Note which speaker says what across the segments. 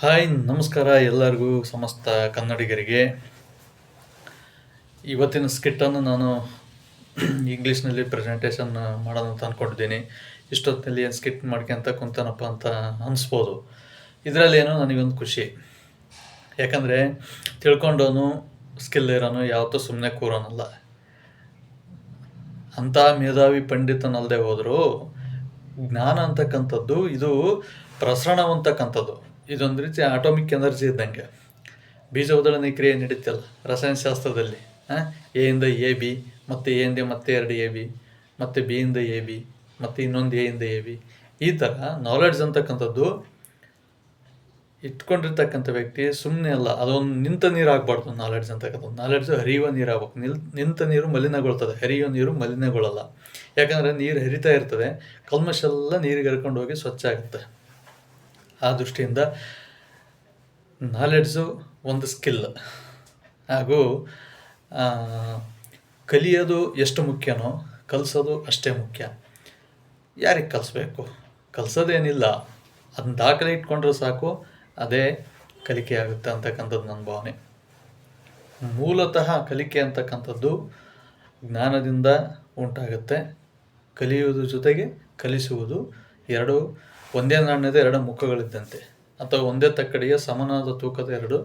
Speaker 1: Hi ನಮಸ್ಕಾರ ಎಲ್ಲರಿಗೂ ಸಮಸ್ತ ಕನ್ನಡಿಗರಿಗೆ. ಇವತ್ತಿನ ಸ್ಕಿಟ್ಟನ್ನು ನಾನು ಇಂಗ್ಲೀಷ್ನಲ್ಲಿ ಪ್ರೆಸೆಂಟೇಷನ್ ಮಾಡೋಣ ಅಂತ ಅಂದ್ಕೊಂಡಿದ್ದೀನಿ. ಇಷ್ಟೊತ್ತಿನಲ್ಲಿ ಏನು ಸ್ಕಿಟ್ ಮಾಡ್ಕೊಂತ ಕುಂತಾನಪ್ಪ ಅಂತ ಅನಿಸ್ಬೋದು. ಇದರಲ್ಲೇನೋ ನನಗೊಂದು ಖುಷಿ, ಯಾಕಂದರೆ ತಿಳ್ಕೊಂಡವನು ಸ್ಕಿಲ್ ಇರೋನು ಯಾವತ್ತೂ ಸುಮ್ಮನೆ ಕೂರೋನಲ್ಲ. ಅಂಥ ಮೇಧಾವಿ ಪಂಡಿತನಲ್ಲದೆ ಹೋದರೂ ಜ್ಞಾನ ಅಂತಕ್ಕಂಥದ್ದು ಇದು ಪ್ರಸರಣವಂತಕ್ಕಂಥದ್ದು. ಇದೊಂದು ರೀತಿ ಆಟೋಮಿಕ್ ಎನರ್ಜಿ ಇದ್ದಂಗೆ. ಬೀಜ ಉದಳನೆ ಕ್ರಿಯೆ ನಡೀತಲ್ಲ ರಸಾಯನಶಾಸ್ತ್ರದಲ್ಲಿ. ಎ ಇಂದ ಎ ಬಿ, ಮತ್ತು ಎ ಇಂದ ಮತ್ತೆ 2 ಎ ಬಿ, ಮತ್ತು ಬಿ ಇಂದ ಎ ಬಿ, ಮತ್ತು ಇನ್ನೊಂದು ಎ ಇಂದ ಎ ಬಿ. ಈ ಥರ ನಾಲೆಡ್ಜ್ ಅಂತಕ್ಕಂಥದ್ದು ಇಟ್ಕೊಂಡಿರ್ತಕ್ಕಂಥ ವ್ಯಕ್ತಿ ಸುಮ್ಮನೆ ಅಲ್ಲ, ಅದೊಂದು ನಿಂತ ನೀರು ಆಗಬಾರ್ದು. ನಾಲೆಡ್ಜ್ ಅಂತಕ್ಕಂಥದ್ದು ನಾಲೆಡ್ಜು ಹರಿಯುವ ನೀರು ಆಗ್ಬೇಕು. ನಿಂತ ನೀರು ಮಲಿನಗೊಳ್ತದೆ, ಹರಿಯುವ ನೀರು ಮಲಿನಗೊಳ್ಳಲ್ಲ. ಯಾಕಂದರೆ ನೀರು ಹರಿತಾ ಇರ್ತದೆ, ಕಲ್ಮಶ ಎಲ್ಲ ನೀರಿಗೆ ಹರ್ಕೊಂಡು ಹೋಗಿ ಸ್ವಚ್ಛ ಆಗುತ್ತೆ. ಆ ದೃಷ್ಟಿಯಿಂದ ನಾಲೆಡ್ಜು ಒಂದು ಸ್ಕಿಲ್. ಹಾಗೂ ಕಲಿಯೋದು ಎಷ್ಟು ಮುಖ್ಯನೋ ಕಲಿಸೋದು ಅಷ್ಟೇ ಮುಖ್ಯ. ಯಾರಿಗೆ ಕಲಿಸ್ಬೇಕು? ಕಲಿಸೋದೇನಿಲ್ಲ, ಅದನ್ನ ದಾಖಲೆ ಇಟ್ಕೊಂಡ್ರೆ ಸಾಕು, ಅದೇ ಕಲಿಕೆ ಆಗುತ್ತೆ ಅಂತಕ್ಕಂಥದ್ದು ನನ್ನ ಭಾವನೆ. ಮೂಲತಃ ಕಲಿಕೆ ಅಂತಕ್ಕಂಥದ್ದು ಜ್ಞಾನದಿಂದ ಉಂಟಾಗುತ್ತೆ. ಕಲಿಯುವುದ್ರ ಜೊತೆಗೆ ಕಲಿಸುವುದು ಎರಡು ಒಂದೇ ನಾಣ್ಯದ 2 ಮುಖಗಳಿದ್ದಂತೆ, ಅಥವಾ ಒಂದೇ ತಕ್ಕಡಿಯ ಸಮನಾದ ತೂಕದ 2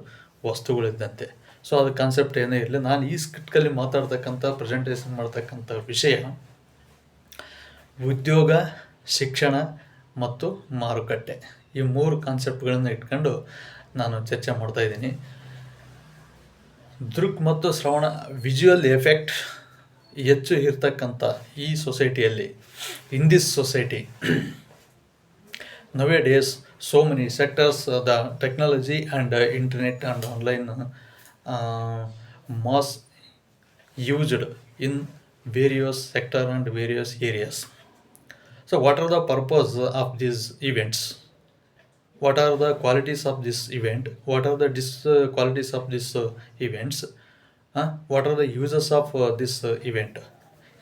Speaker 1: ವಸ್ತುಗಳಿದ್ದಂತೆ. ಸೊ ಅದು ಕಾನ್ಸೆಪ್ಟ್ ಏನೇ ಇರಲಿ, ನಾನು ಈ ಸ್ಕಿಟ್ಕಲ್ಲಿ ಮಾತಾಡ್ತಕ್ಕಂಥ ಪ್ರೆಸೆಂಟೇಷನ್ ಮಾಡ್ತಕ್ಕಂಥ ವಿಷಯ ಉದ್ಯೋಗ, ಶಿಕ್ಷಣ ಮತ್ತು ಮಾರುಕಟ್ಟೆ. ಈ 3 ಕಾನ್ಸೆಪ್ಟ್ಗಳನ್ನು ಇಟ್ಕೊಂಡು ನಾನು ಚರ್ಚೆ ಮಾಡ್ತಾಯಿದ್ದೀನಿ. ದೃಕ್ ಮತ್ತು ಶ್ರವಣ ವಿಜುವಲ್ ಎಫೆಕ್ಟ್ ಹೆಚ್ಚು ಇರ್ತಕ್ಕಂಥ ಈ ಸೊಸೈಟಿಯಲ್ಲಿ, in this society nowadays so many sectors, the technology and internet and online mass used in various sector and various areas. So what are the purpose of these events? What are the qualities of this event? What are the qualities of these events? What are the uses of this event?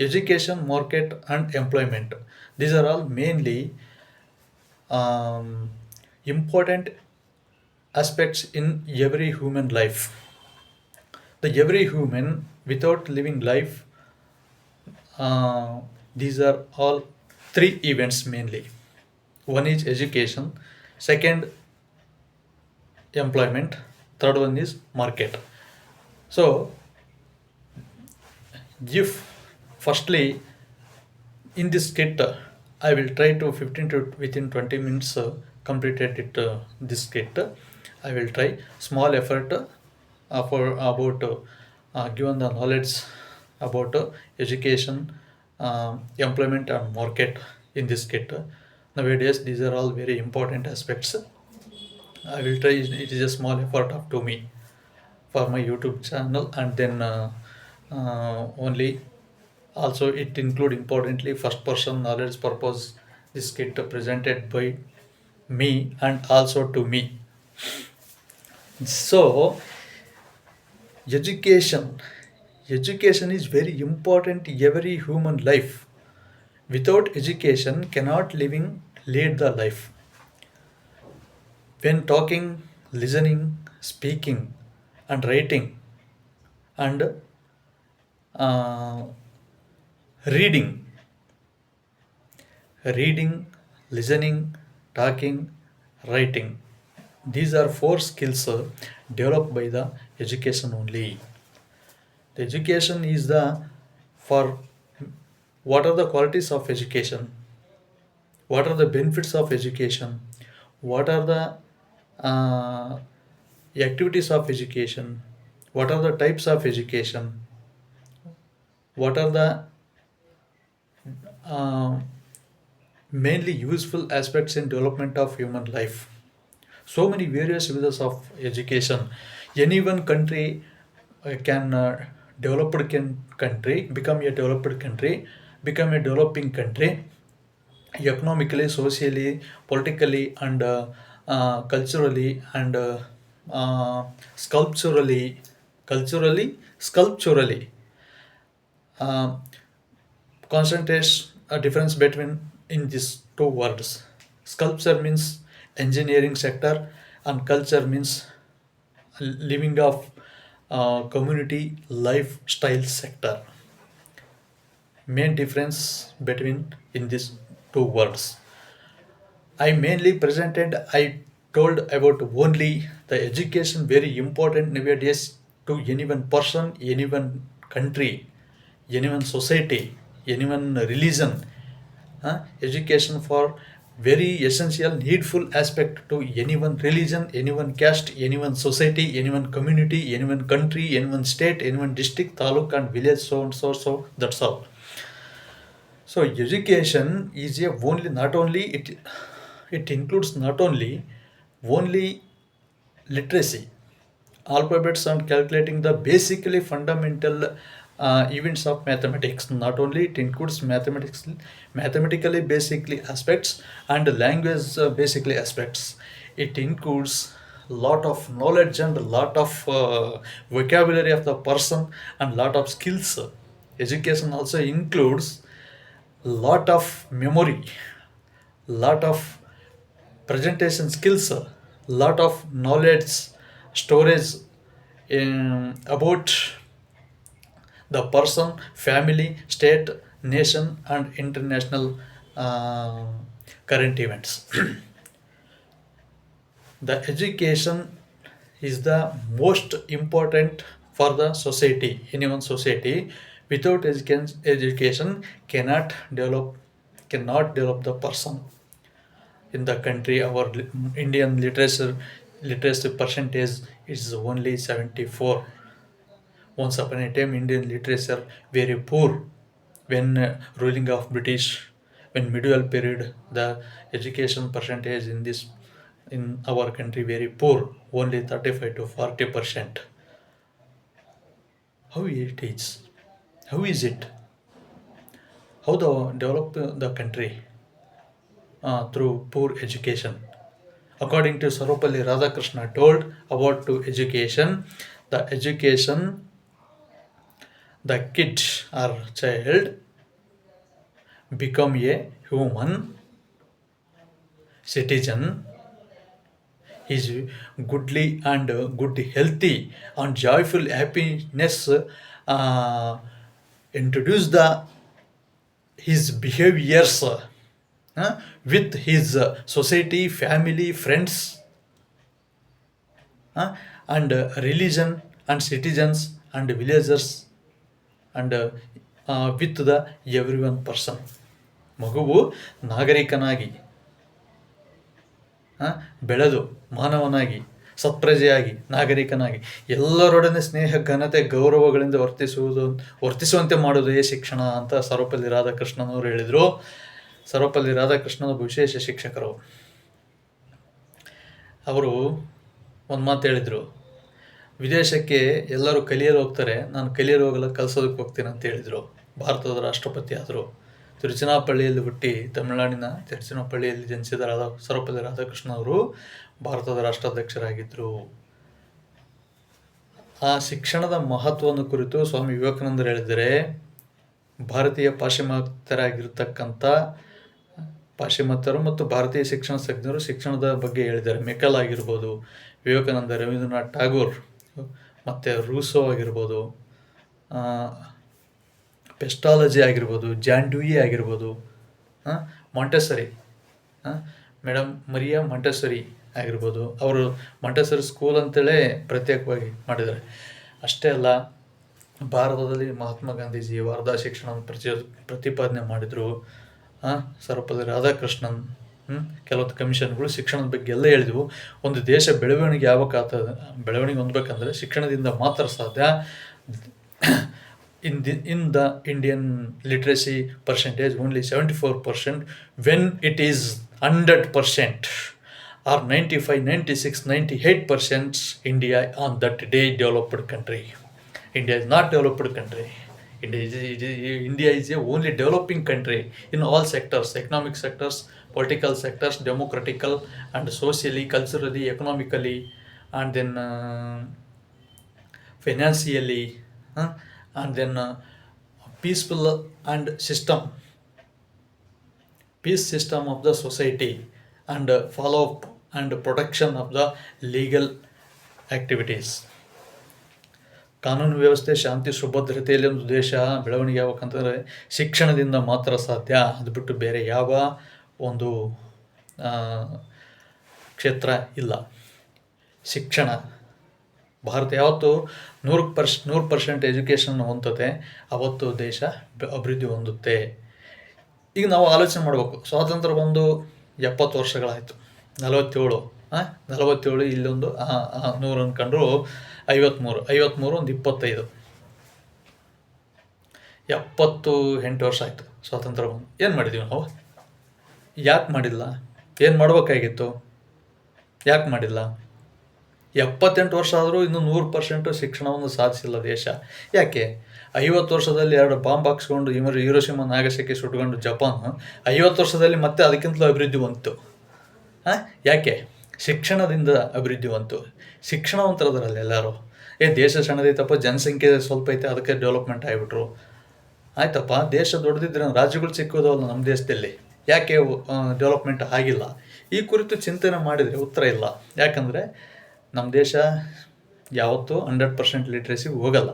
Speaker 1: Education, market and employment, these are all mainly important aspects in every human life. The every human without living life, these are all 3 events mainly. One is education, second employment, third one is market. So if firstly in this skit I will try to 15 to within 20 minutes completed it, this skit. I will try small effort for about given the knowledge about education, employment and market in this skit. Nowadays these are all very important aspects. I will try, it is a small effort up to me for my YouTube channel, and then only also it include importantly first person knowledge purpose. This skit presented by me and also to me. So education is very important in every human life. Without education cannot lead the life. When talking, listening, speaking and writing and reading, listening, talking, writing, these are 4 skills developed by the education only. The education is the for what are the qualities of education, what are the benefits of education, what are the activities of education, what are the types of education, what are the mainly useful aspects in development of human life. So many various uses of education. Any one country can country become a developed country, become a developing country economically, socially, politically and culturally and sculpturally. Concentrates a difference between in these 2 words. Sculpture means engineering sector, and culture means living of community lifestyle sector. Main difference between in these two words. I mainly presented, I told about only the education very important nowadays to any one person, any one country, any one society, any one religion. Education for very essential, needful aspect to any one religion, any one caste, any one society, any one community, any one country, any one state, any one district, taluk and village, so and so, so that's all. So education is a only not only it includes not only literacy, alphabets and calculating the basically fundamental events of mathematics. Not only it includes mathematics, mathematically basically aspects and language basically aspects. It includes lot of knowledge and lot of vocabulary of the person and lot of skills. Education also includes lot of memory, lot of presentation skills, lot of knowledge storage about the person, family, state, nation, and international uh, current events. The education is the most important for the society, any one society. Without education cannot develop the person. In the country, our Indian literacy percentage is only 74. Once upon a time, Indian literature very poor. When ruling of British, when medieval period, the education percentage in our country very poor, only 35 to 40%. How it is? How is it? How the develop the country through poor education? According to Sarvepalli Radhakrishna told about to education, the education, the kid or child become a human citizen, is goodly and good healthy and joyful happiness, introduce the his behaviors with his society, family, friends, and religion and citizens and villagers and with the everyone person. ಮಗುವು ನಾಗರಿಕನಾಗಿ ಬೆಳೆದು ಮಾನವನಾಗಿ ಸತ್ಪ್ರಜೆಯಾಗಿ ನಾಗರಿಕನಾಗಿ ಎಲ್ಲರೊಡನೆ ಸ್ನೇಹ ಘನತೆ ಗೌರವಗಳಿಂದ ವರ್ತಿಸುವಂತೆ ಮಾಡುವುದೇ ಶಿಕ್ಷಣ ಅಂತ ಸರ್ವಪಲ್ಲಿ ರಾಧಾಕೃಷ್ಣನವರು ಹೇಳಿದರು. ಸರ್ವಪಲ್ಲಿ ರಾಧಾಕೃಷ್ಣನ ವಿಶೇಷ ಶಿಕ್ಷಕರು. ಅವರು ಒಂದು ಮಾತು ಹೇಳಿದರು, ವಿದೇಶಕ್ಕೆ ಎಲ್ಲರೂ ಕಲಿಯಲು ಹೋಗ್ತಾರೆ, ನಾನು ಕಲಿಯಲು ಹೋಗಲ್ಲ, ಕಲಿಸೋದಕ್ಕೆ ಹೋಗ್ತೀನಿ ಅಂತ ಹೇಳಿದರು. ಭಾರತದ ರಾಷ್ಟ್ರಪತಿ ಆದರು. ತಿರುಚನಾಪಳ್ಳಿಯಲ್ಲಿ ಹುಟ್ಟಿ ತಮಿಳುನಾಡಿನ ತಿರುಚನಾಪಳ್ಳಿಯಲ್ಲಿ ಜನಿಸಿದ ಸರ್ವಪಲ್ಲಿ ರಾಧಾಕೃಷ್ಣ ಅವರು ಭಾರತದ ರಾಷ್ಟ್ರಾಧ್ಯಕ್ಷರಾಗಿದ್ದರು. ಆ ಶಿಕ್ಷಣದ ಮಹತ್ವವನ್ನು ಕುರಿತು ಸ್ವಾಮಿ ವಿವೇಕಾನಂದರು ಹೇಳಿದರೆ, ಭಾರತೀಯ ಪಾಶ್ಚಿಮಾತ್ಯರು ಮತ್ತು ಭಾರತೀಯ ಶಿಕ್ಷಣ ತಜ್ಞರು ಶಿಕ್ಷಣದ ಬಗ್ಗೆ ಹೇಳಿದ್ದಾರೆ. ಮೆಕಲ್ ಆಗಿರ್ಬೋದು, ವಿವೇಕಾನಂದ, ರವೀಂದ್ರನಾಥ್ ಠಾಗೂರ್, ಮತ್ತು ರೂಸೋ ಆಗಿರ್ಬೋದು, ಪೆಸ್ಟಾಲಜಿ ಆಗಿರ್ಬೋದು, ಜಾನ್ ಡ್ಯೂಯಿ ಆಗಿರ್ಬೋದು, ಮಾಂಟೆಸರಿ, ಮೇಡಮ್ ಮರಿಯಾ ಮಾಂಟೆಸರಿ ಆಗಿರ್ಬೋದು. ಅವರು ಮಾಂಟೆಸರಿ ಸ್ಕೂಲ್ ಅಂತೇಳಿ ಪ್ರತ್ಯೇಕವಾಗಿ ಮಾಡಿದ್ದಾರೆ. ಅಷ್ಟೇ ಅಲ್ಲ, ಭಾರತದಲ್ಲಿ ಮಹಾತ್ಮ ಗಾಂಧೀಜಿ ವಾರ್ಧಾ ಶಿಕ್ಷಣ ಪ್ರತಿಪಾದನೆ ಮಾಡಿದರು. ಸರ್ವಪಲ್ಲಿ ರಾಧಾಕೃಷ್ಣನ್ ಕೆಲವೊಂದು ಕಮಿಷನ್ಗಳು ಶಿಕ್ಷಣದ ಬಗ್ಗೆ ಎಲ್ಲ ಹೇಳಿದವು. ಒಂದು ದೇಶ ಬೆಳವಣಿಗೆ ಹೊಂದಬೇಕಂದ್ರೆ ಶಿಕ್ಷಣದಿಂದ ಮಾತ್ರ ಸಾಧ್ಯ. in the Indian literacy percentage only 74%, when it is 100% or 95, 96, 98%, India on that day developed country. India is not developed country. India is a only developing country in all sectors, economic sectors, political sectors, democratical and socially, culturally, economically, and then financially, and then peaceful and peace system of the society, and follow up and protection of the legal activities. ಕಾನೂನು ವ್ಯವಸ್ಥೆ ಶಾಂತಿ ಸುಭದ್ರತೆಯಲ್ಲಿ ಒಂದು ದೇಶ ಬೆಳವಣಿಗೆ ಆಗ್ಬೇಕಂತಂದರೆ ಶಿಕ್ಷಣದಿಂದ ಮಾತ್ರ ಸಾಧ್ಯ. ಅದು ಬಿಟ್ಟು ಬೇರೆ ಯಾವ ಒಂದು ಕ್ಷೇತ್ರ ಇಲ್ಲ. ಶಿಕ್ಷಣ, ಭಾರತ ಯಾವತ್ತು 100% ಎಜುಕೇಷನ್ ಹೊಂದುತ್ತೆ ಅವತ್ತು ದೇಶ ಅಭಿವೃದ್ಧಿ ಹೊಂದುತ್ತೆ. ಈಗ ನಾವು ಆಲೋಚನೆ ಮಾಡಬೇಕು, ಸ್ವಾತಂತ್ರ್ಯ ಬಂದು 70 ವರ್ಷಗಳಾಯಿತು. 47 ಇಲ್ಲೊಂದು 100 ಅಂದ್ಕೊಂಡ್ರು 53 ಒಂದು 25, 78 ವರ್ಷ ಆಯಿತು ಸ್ವಾತಂತ್ರ್ಯ ಬಂದು. ಏನು ಮಾಡಿದ್ದೀವಿ ನಾವು? ಯಾಕೆ ಮಾಡಿಲ್ಲ? ಏನು ಮಾಡಬೇಕಾಗಿತ್ತು? ಯಾಕೆ ಮಾಡಿಲ್ಲ? 78 ವರ್ಷ ಆದರೂ ಇನ್ನೂ 100% ಶಿಕ್ಷಣವನ್ನು ಸಾಧಿಸಿಲ್ಲ ದೇಶ. ಯಾಕೆ? 50 ವರ್ಷದಲ್ಲಿ 2 ಬಾಂಬ್ ಹಾಕ್ಸ್ಕೊಂಡು ಹಿರೋಶಿಮಾ ನಾಗಸಾಕಿ ಸುಟ್ಕೊಂಡು ಜಪಾನ್ 50 ವರ್ಷದಲ್ಲಿ ಮತ್ತೆ ಅದಕ್ಕಿಂತಲೂ ಅಭಿವೃದ್ಧಿ ಹೊಂದಿತು. ಯಾಕೆ? ಶಿಕ್ಷಣದಿಂದ ಅಭಿವೃದ್ಧಿ ಹೊಂತು. ಶಿಕ್ಷಣವಂತರದ್ರಲ್ಲಿ ಎಲ್ಲರೂ ದೇಶ ಸಣ್ಣದೈತಪ್ಪ, ಜನಸಂಖ್ಯೆ ಸ್ವಲ್ಪ ಐತೆ ಅದಕ್ಕೆ ಡೆವಲಪ್ಮೆಂಟ್ ಆಗಿಬಿಟ್ರು. ಆಯ್ತಪ್ಪ, ದೇಶ ದೊಡ್ಡದಿದ್ರೆ ರಾಜ್ಯಗಳು ಚಿಕ್ಕದವಲ್ಲ ನಮ್ಮ ದೇಶದಲ್ಲಿ, ಯಾಕೆ ಡೆವಲಪ್ಮೆಂಟ್ ಆಗಿಲ್ಲ? ಈ ಕುರಿತು ಚಿಂತನೆ ಮಾಡಿದರೆ ಉತ್ತರ ಇಲ್ಲ. ಯಾಕಂದರೆ ನಮ್ಮ ದೇಶ ಯಾವತ್ತೂ 100% ಲಿಟ್ರೇಸಿಗೆ ಹೋಗಲ್ಲ.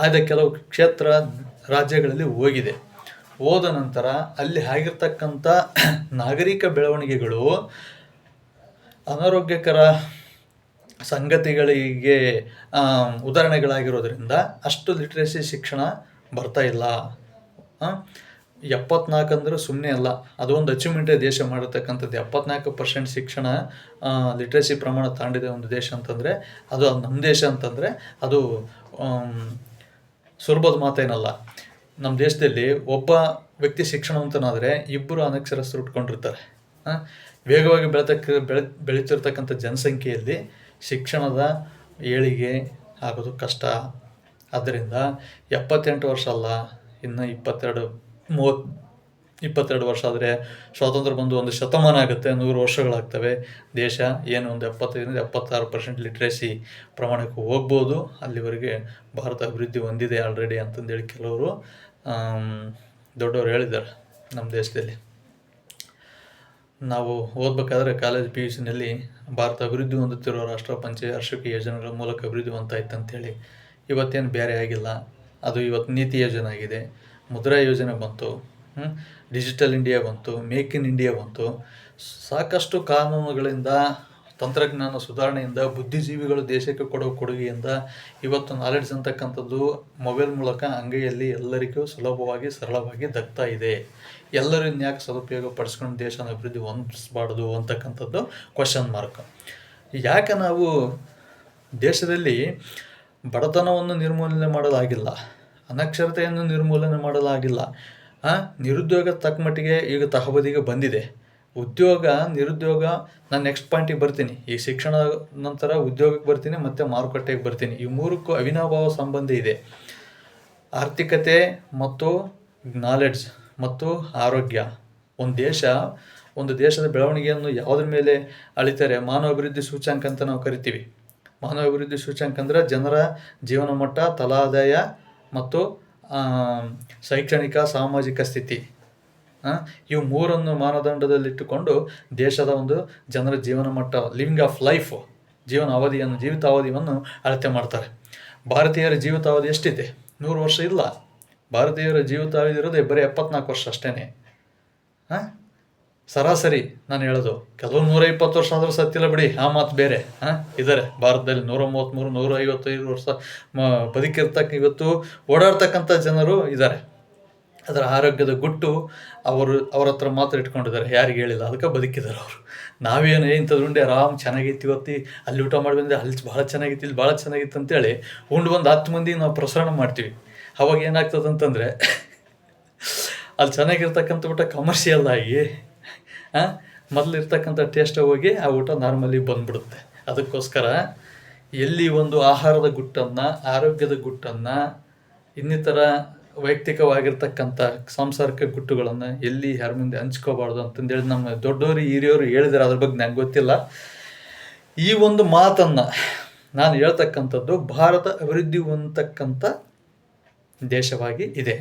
Speaker 1: ಆದ ಕೆಲವು ಕ್ಷೇತ್ರ ರಾಜ್ಯಗಳಲ್ಲಿ ಹೋಗಿದೆ. ಹೋದ ನಂತರ ಅಲ್ಲಿ ಆಗಿರ್ತಕ್ಕಂಥ ನಾಗರಿಕ ಬೆಳವಣಿಗೆಗಳು ಅನಾರೋಗ್ಯಕರ ಸಂಗತಿಗಳಿಗೆ ಉದಾಹರಣೆಗಳಾಗಿರೋದ್ರಿಂದ ಅಷ್ಟು ಲಿಟ್ರೇಸಿ ಶಿಕ್ಷಣ ಬರ್ತಾ ಇಲ್ಲ. 74 ಅಂದರೆ ಸುಮ್ಮನೆ ಅಲ್ಲ, ಅದೊಂದು ಅಚೀವ್ಮೆಂಟೇ ದೇಶ ಮಾಡಿರ್ತಕ್ಕಂಥದ್ದು. 74% ಶಿಕ್ಷಣ ಲಿಟ್ರೇಸಿ ಪ್ರಮಾಣ ತಾಂಡಿದೆ ಒಂದು ದೇಶ ಅಂತಂದರೆ ಅದು ನಮ್ಮ ದೇಶ ಅಂತಂದರೆ ಅದು ಸುಲಭದ ಮಾತೇನಲ್ಲ. ನಮ್ಮ ದೇಶದಲ್ಲಿ ಒಬ್ಬ ವ್ಯಕ್ತಿ ಶಿಕ್ಷಣವಂತನಾದರೆ 2 ಅನಕ್ಷರಸ್ಥರು ಉಟ್ಕೊಂಡಿರ್ತಾರೆ. ವೇಗವಾಗಿ ಬೆಳೀತಿರ್ತಕ್ಕಂಥ ಜನಸಂಖ್ಯೆಯಲ್ಲಿ ಶಿಕ್ಷಣದ ಏಳಿಗೆ ಆಗೋದು ಕಷ್ಟ. ಆದ್ದರಿಂದ 78 ವರ್ಷ ಅಲ್ಲ, ಇನ್ನು 22 ವರ್ಷ ಆದರೆ ಸ್ವಾತಂತ್ರ್ಯ ಬಂದು ಒಂದು ಶತಮಾನ ಆಗುತ್ತೆ, 100 ವರ್ಷಗಳಾಗ್ತವೆ. ದೇಶ ಏನು ಒಂದು 75-76% ಲಿಟ್ರೇಸಿ ಪ್ರಮಾಣಕ್ಕೆ ಹೋಗ್ಬೋದು. ಅಲ್ಲಿವರೆಗೆ ಭಾರತ ಅಭಿವೃದ್ಧಿ ಹೊಂದಿದೆ ಆಲ್ರೆಡಿ ಅಂತಂದೇಳಿ ಕೆಲವರು ದೊಡ್ಡವರು ಹೇಳಿದ್ದಾರೆ. ನಮ್ಮ ದೇಶದಲ್ಲಿ ನಾವು ಓದಬೇಕಾದ್ರೆ ಕಾಲೇಜ್ PUCನಲ್ಲಿ ಭಾರತ ಅಭಿವೃದ್ಧಿ ಹೊಂದುತ್ತಿರುವ ರಾಷ್ಟ್ರ ಪಂಚವಾರ್ಷಿಕ ಯೋಜನೆಗಳ ಮೂಲಕ ಅಭಿವೃದ್ಧಿ ಹೊಂದಾಯ್ತು ಅಂತೇಳಿ. ಇವತ್ತೇನು ಬೇರೆ ಆಗಿಲ್ಲ. ಅದು ಇವತ್ತು ನೀತಿ ಯೋಜನೆ ಆಗಿದೆ, ಮುದ್ರಾ ಯೋಜನೆ ಬಂತು, ಡಿಜಿಟಲ್ ಇಂಡಿಯಾ ಬಂತು, ಮೇಕ್ ಇನ್ ಇಂಡಿಯಾ ಬಂತು. ಸಾಕಷ್ಟು ಕಾನೂನುಗಳಿಂದ, ತಂತ್ರಜ್ಞಾನ ಸುಧಾರಣೆಯಿಂದ, ಬುದ್ಧಿಜೀವಿಗಳು ದೇಶಕ್ಕೆ ಕೊಡೋ ಕೊಡುಗೆಯಿಂದ ಇವತ್ತು ನಾಲೆಡ್ಜ್ ಅಂತಕ್ಕಂಥದ್ದು ಮೊಬೈಲ್ ಮೂಲಕ ಅಂಗೈಯಲ್ಲಿ ಎಲ್ಲರಿಗೂ ಸುಲಭವಾಗಿ ಸರಳವಾಗಿ ದಕ್ತಾ ಇದೆ. ಎಲ್ಲರೂ ಇನ್ಯಾಕೆ ಸದುಪಯೋಗ ಪಡಿಸ್ಕೊಂಡು ದೇಶನ ಅಭಿವೃದ್ಧಿ ಹೊಂದಿಸಬಾರ್ದು ಅಂತಕ್ಕಂಥದ್ದು ಕ್ವಶನ್ ಮಾರ್ಕ್. ಯಾಕೆ ನಾವು ದೇಶದಲ್ಲಿ ಬಡತನವನ್ನು ನಿರ್ಮೂಲನೆ ಮಾಡಲಾಗಿಲ್ಲ, ಅನಕ್ಷರತೆಯನ್ನು ನಿರ್ಮೂಲನೆ ಮಾಡಲಾಗಿಲ್ಲ. ನಿರುದ್ಯೋಗ ತಕ್ಕ ಮಟ್ಟಿಗೆ ಈಗ ತಹಬದಿಗೆ ಬಂದಿದೆ. ನಿರುದ್ಯೋಗ ನಾನು ನೆಕ್ಸ್ಟ್ ಪಾಯಿಂಟಿಗೆ ಬರ್ತೀನಿ. ಈ ಶಿಕ್ಷಣ ನಂತರ ಉದ್ಯೋಗಕ್ಕೆ ಬರ್ತೀನಿ, ಮತ್ತು ಮಾರುಕಟ್ಟೆಗೆ ಬರ್ತೀನಿ. ಈ ಮೂರಕ್ಕೂ ಅವಿನಾಭಾವ ಸಂಬಂಧ ಇದೆ. ಆರ್ಥಿಕತೆ ಮತ್ತು ನಾಲೆಡ್ಜ್ ಮತ್ತು ಆರೋಗ್ಯ. ಒಂದು ದೇಶದ ಬೆಳವಣಿಗೆಯನ್ನು ಯಾವುದ್ರ ಮೇಲೆ ಅಳಿತಾರೆ? ಮಾನವ ಅಭಿವೃದ್ಧಿ ಸೂಚ್ಯಂಕ ಅಂತ ನಾವು ಕರಿತೀವಿ. ಮಾನವ ಅಭಿವೃದ್ಧಿ ಸೂಚ್ಯಂಕ ಅಂದರೆ ಜನರ ಜೀವನ ಮಟ್ಟ, ತಲಾದಾಯ ಮತ್ತು ಶೈಕ್ಷಣಿಕ ಸಾಮಾಜಿಕ ಸ್ಥಿತಿ. ಇವು 3 ಮಾನದಂಡದಲ್ಲಿಟ್ಟುಕೊಂಡು ದೇಶದ ಒಂದು ಜನರ ಜೀವನ ಮಟ್ಟ, ಲಿವಿಂಗ್ ಆಫ್ ಲೈಫ್, ಜೀವಿತಾವಧಿಯನ್ನು ಅಳತೆ ಮಾಡ್ತಾರೆ. ಭಾರತೀಯರ ಜೀವಿತಾವಧಿ ಎಷ್ಟಿದೆ? 100 ವರ್ಷ ಇಲ್ಲ. ಭಾರತೀಯರ ಜೀವಿತಾವಧಿ ಇರೋದೇ ಬರೀ 74 ವರ್ಷ ಅಷ್ಟೇ. ಸರಾಸರಿ ನಾನು ಹೇಳೋದು. ಕೆಲವು 120 ವರ್ಷ ಆದರೂ ಸತ್ತಿಲ್ಲ ಬಿಡಿ, ಆ ಮಾತು ಬೇರೆ. ಇದ್ದಾರೆ ಭಾರತದಲ್ಲಿ 133, 155 ವರ್ಷ ಇವತ್ತು ಓಡಾಡ್ತಕ್ಕಂಥ ಜನರು ಇದ್ದಾರೆ. ಅದರ ಆರೋಗ್ಯದ ಗುಟ್ಟು ಅವ್ರ ಹತ್ರ ಮಾತ್ರ ಇಟ್ಕೊಂಡಿದ್ದಾರೆ, ಯಾರಿಗೆ ಹೇಳಿಲ್ಲ. ಅದಕ್ಕೆ ಬದುಕಿದ್ದಾರೆ ಅವರು. ನಾವೇನು ಇಂಥದ್ದು ಉಂಡೆ ಆರಾಮ್ ಚೆನ್ನಾಗಿತ್ತು, ಇವತ್ತು ಅಲ್ಲಿ ಊಟ ಮಾಡಿ ಬಂದರೆ ಅಲ್ಲಿ ಭಾಳ ಚೆನ್ನಾಗಿತ್ತು, ಇಲ್ಲಿ ಭಾಳ ಚೆನ್ನಾಗಿತ್ತು ಅಂತೇಳಿ ಉಂಡು ಬಂದು 10 ಮಂದಿಗೆ ನಾವು ಪ್ರಸಾರ ಮಾಡ್ತೀವಿ. ಅವಾಗ ಏನಾಗ್ತದೆ ಅಂತಂದರೆ ಅಲ್ಲಿ ಚೆನ್ನಾಗಿರ್ತಕ್ಕಂಥ ಊಟ ಕಮರ್ಷಿಯಲ್ ಆಗಿ ಮೊದಲಿರ್ತಕ್ಕಂಥ ಟೇಸ್ಟ್ ಹೋಗಿ ಆ ಊಟ ನಾರ್ಮಲಿ ಬಂದ್ಬಿಡುತ್ತೆ. ಅದಕ್ಕೋಸ್ಕರ ಎಲ್ಲಿ ಒಂದು ಆಹಾರದ ಗುಟ್ಟನ್ನು, ಆರೋಗ್ಯದ ಗುಟ್ಟನ್ನು, ಇನ್ನಿತರ ವೈಯಕ್ತಿಕವಾಗಿರ್ತಕ್ಕಂಥ ಸಾಂಸಾರಿಕ ಗುಟ್ಟುಗಳನ್ನು ಎಲ್ಲಿ ಯಾರ ಮುಂದೆ ಹಂಚ್ಕೋಬಾರ್ದು ಅಂತಂದೇಳಿ ನಮ್ಮ ದೊಡ್ಡವರು ಹಿರಿಯವರು ಹೇಳಿದ್ದಾರೆ. ಅದ್ರ ಬಗ್ಗೆ ನಂಗೆ ಗೊತ್ತಿಲ್ಲ. ಈ ಒಂದು ಮಾತನ್ನು ನಾನು ಹೇಳ್ತಕ್ಕಂಥದ್ದು ಭಾರತ ಅಭಿವೃದ್ಧಿ ಹೊಂದತಕ್ಕಂಥ ದೇಶವಾಗಿ ಇದೆ.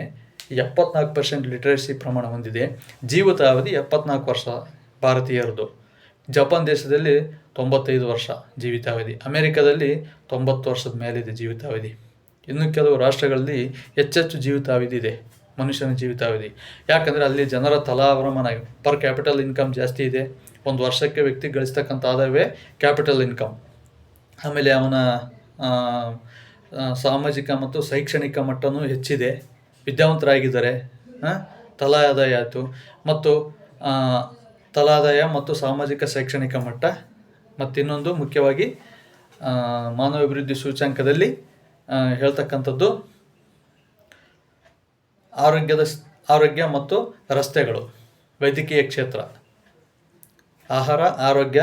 Speaker 1: 74% ಲಿಟ್ರೇಸಿ ಪ್ರಮಾಣ ಹೊಂದಿದೆ. ಜೀವಿತಾವಧಿ 74 ವರ್ಷ ಭಾರತೀಯರದು. ಜಪಾನ್ ದೇಶದಲ್ಲಿ 95 ವರ್ಷ ಜೀವಿತಾವಧಿ, ಅಮೆರಿಕದಲ್ಲಿ 90 ವರ್ಷದ ಮೇಲಿದೆ ಜೀವಿತಾವಧಿ. ಇನ್ನು ಕೆಲವು ರಾಷ್ಟ್ರಗಳಲ್ಲಿ ಹೆಚ್ಚೆಚ್ಚು ಜೀವಿತಾವಧಿ ಇದೆ, ಮನುಷ್ಯನ ಜೀವಿತಾವಧಿ. ಯಾಕಂದರೆ ಅಲ್ಲಿ ಜನರ ತಲಾವರಮಾನ ಪರ್ ಕ್ಯಾಪಿಟಲ್ ಇನ್ಕಮ್ ಜಾಸ್ತಿ ಇದೆ. ಒಂದು ವರ್ಷಕ್ಕೆ ವ್ಯಕ್ತಿ ಗಳಿಸ್ತಕ್ಕಂಥ ಆದಾಯವೇ ಕ್ಯಾಪಿಟಲ್ ಇನ್ಕಮ್. ಆಮೇಲೆ ಅವನ ಸಾಮಾಜಿಕ ಮತ್ತು ಶೈಕ್ಷಣಿಕ ಮಟ್ಟವೂ ಹೆಚ್ಚಿದೆ, ವಿದ್ಯಾವಂತರಾಗಿದ್ದಾರೆ. ತಲಾ ಆದಾಯ ಆಯಿತು, ಮತ್ತು ತಲಾದಾಯ ಮತ್ತು ಸಾಮಾಜಿಕ ಶೈಕ್ಷಣಿಕ ಮಟ್ಟ. ಮತ್ತು ಇನ್ನೊಂದು ಮುಖ್ಯವಾಗಿ ಮಾನವ ಅಭಿವೃದ್ಧಿ ಸೂಚ್ಯಂಕದಲ್ಲಿ ಹೇಳ್ತಕ್ಕಂಥದ್ದು ಆರೋಗ್ಯ ಮತ್ತು ರಸ್ತೆಗಳು, ವೈದ್ಯಕೀಯ ಕ್ಷೇತ್ರ, ಆಹಾರ, ಆರೋಗ್ಯ,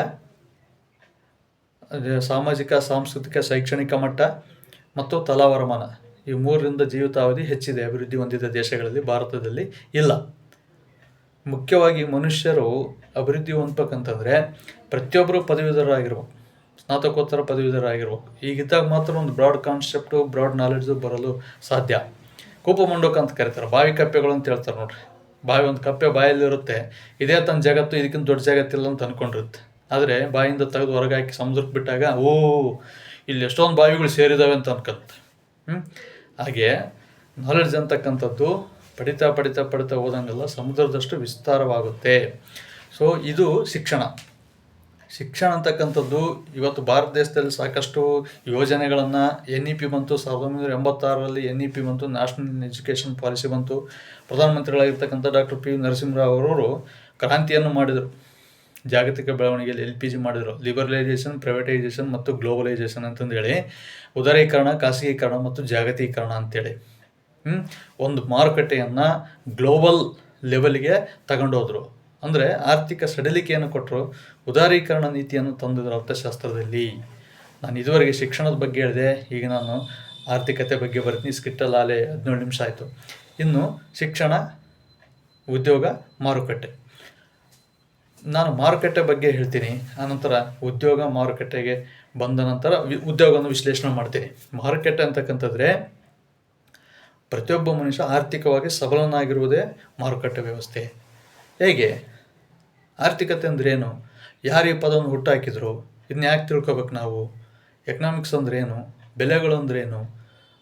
Speaker 1: ಸಾಮಾಜಿಕ ಸಾಂಸ್ಕೃತಿಕ ಶೈಕ್ಷಣಿಕ ಮಟ್ಟ ಮತ್ತು ತಲಾವರಮಾನ. ಈ ಮೂರರಿಂದ ಜೀವಿತಾವಧಿ ಹೆಚ್ಚಿದೆ ಅಭಿವೃದ್ಧಿ ಹೊಂದಿದ ದೇಶಗಳಲ್ಲಿ, ಭಾರತದಲ್ಲಿ ಇಲ್ಲ. ಮುಖ್ಯವಾಗಿ ಮನುಷ್ಯರು ಅಭಿವೃದ್ಧಿ ಹೊಂದಬೇಕಂತಂದರೆ ಪ್ರತಿಯೊಬ್ಬರು ಪದವೀಧರರಾಗಿರ್ಬೇಕು, ಸ್ನಾತಕೋತ್ತರ ಪದವೀಧರರಾಗಿರ್ಬೇಕು. ಈಗಿದ್ದಾಗ ಮಾತ್ರ ಒಂದು ಬ್ರಾಡ್ ಕಾನ್ಸೆಪ್ಟು, ಬ್ರಾಡ್ ನಾಲೆಡ್ಜು ಬರಲು ಸಾಧ್ಯ. ಕೂಪಮಂಡೂಕ ಅಂತ ಕರೀತಾರೆ, ಬಾವಿ ಕಪ್ಪೆಗಳು ಅಂತ ಹೇಳ್ತಾರೆ ನೋಡ್ರಿ. ಒಂದು ಕಪ್ಪೆ ಬಾಯಲ್ಲಿರುತ್ತೆ, ಇದೇ ತನ್ನ ಜಗತ್ತು, ಇದಕ್ಕಿಂತ ದೊಡ್ಡ ಜಗತ್ತಿಲ್ಲ ಅಂತ ಅಂದ್ಕೊಂಡಿರುತ್ತೆ. ಆದರೆ ಬಾಯಿಂದ ತೆಗೆದು ಹೊರಗೆ ಹಾಕಿ ಸಮುದ್ರಕ್ಕೆ ಬಿಟ್ಟಾಗ ಇಲ್ಲಿ ಎಷ್ಟೊಂದು ಬಾವಿಗಳು ಸೇರಿದಾವೆ ಅಂತ ಅನ್ಕತ್ತೆ. ಹಾಗೆ ನಾಲೆಡ್ಜ್ ಅಂತಕ್ಕಂಥದ್ದು ಪಡಿತಾ ಹೋದಂಗೆಲ್ಲ ಸಮುದ್ರದಷ್ಟು ವಿಸ್ತಾರವಾಗುತ್ತೆ. ಸೊ ಇದು ಶಿಕ್ಷಣ ಅಂತಕ್ಕಂಥದ್ದು. ಇವತ್ತು ಭಾರತ ದೇಶದಲ್ಲಿ ಸಾಕಷ್ಟು ಯೋಜನೆಗಳನ್ನು NEP ಬಂತು, 1986ರಲ್ಲಿ NEP ಬಂತು, ನ್ಯಾಷನಲ್ ಎಜುಕೇಷನ್ ಪಾಲಿಸಿ ಬಂತು. ಪ್ರಧಾನಮಂತ್ರಿಗಳಾಗಿರ್ತಕ್ಕಂಥ ಡಾಕ್ಟರ್ P. ನರಸಿಂಹರಾವ್ ಅವರು ಕ್ರಾಂತಿಯನ್ನು ಮಾಡಿದರು. ಜಾಗತಿಕ ಬೆಳವಣಿಗೆಯಲ್ಲಿ LPG ಮಾಡಿದರು, ಲಿಬರಲೈಸೇಷನ್, ಪ್ರೈವೇಟೈಸೇಷನ್ ಮತ್ತು ಗ್ಲೋಬಲೈಸೇಷನ್ ಅಂತಂದೇಳಿ, ಉದಾರೀಕರಣ, ಖಾಸಗೀಕರಣ ಮತ್ತು ಜಾಗತೀಕರಣ ಅಂತೇಳಿ ಒಂದು ಮಾರುಕಟ್ಟೆಯನ್ನು ಗ್ಲೋಬಲ್ ಲೆವೆಲ್ಗೆ ತಗೊಂಡೋದ್ರು. ಅಂದರೆ ಆರ್ಥಿಕ ಸಡಿಲಿಕೆಯನ್ನು ಕೊಟ್ಟರು, ಉದಾರೀಕರಣ ನೀತಿಯನ್ನು ತಂದಿದ್ರು ಅರ್ಥಶಾಸ್ತ್ರದಲ್ಲಿ. ನಾನು ಇದುವರೆಗೆ ಶಿಕ್ಷಣದ ಬಗ್ಗೆ ಹೇಳಿದೆ, ಈಗ ನಾನು ಆರ್ಥಿಕತೆ ಬಗ್ಗೆ ಬರ್ತೀನಿ. ಸ್ಕಿಟ್ಟಲ್ಲಾಲೆ 17 ನಿಮಿಷ ಆಯಿತು. ಇನ್ನು ಶಿಕ್ಷಣ, ಉದ್ಯೋಗ, ಮಾರುಕಟ್ಟೆ. ನಾನು ಮಾರುಕಟ್ಟೆ ಬಗ್ಗೆ ಹೇಳ್ತೀನಿ, ಆನಂತರ ಉದ್ಯೋಗ, ಮಾರುಕಟ್ಟೆಗೆ ಬಂದ ನಂತರ ಉದ್ಯೋಗವನ್ನು ವಿಶ್ಲೇಷಣೆ ಮಾಡ್ತೀನಿ. ಮಾರುಕಟ್ಟೆ ಅಂತಕ್ಕಂಥದ್ರೆ ಪ್ರತಿಯೊಬ್ಬ ಮನುಷ್ಯ ಆರ್ಥಿಕವಾಗಿ ಸಬಲನಾಗಿರುವುದೇ ಮಾರುಕಟ್ಟೆ ವ್ಯವಸ್ಥೆ. ಹೇಗೆ? ಆರ್ಥಿಕತೆ ಅಂದ್ರೇನು? ಯಾರು ಈ ಪದವನ್ನು ಹುಟ್ಟಾಕಿದ್ರು? ಇದನ್ನ ಯಾಕೆ ತಿಳ್ಕೊಬೇಕು ನಾವು? ಎಕನಾಮಿಕ್ಸ್ ಅಂದ್ರೇನು? ಬೆಲೆಗಳು ಅಂದ್ರೇನು?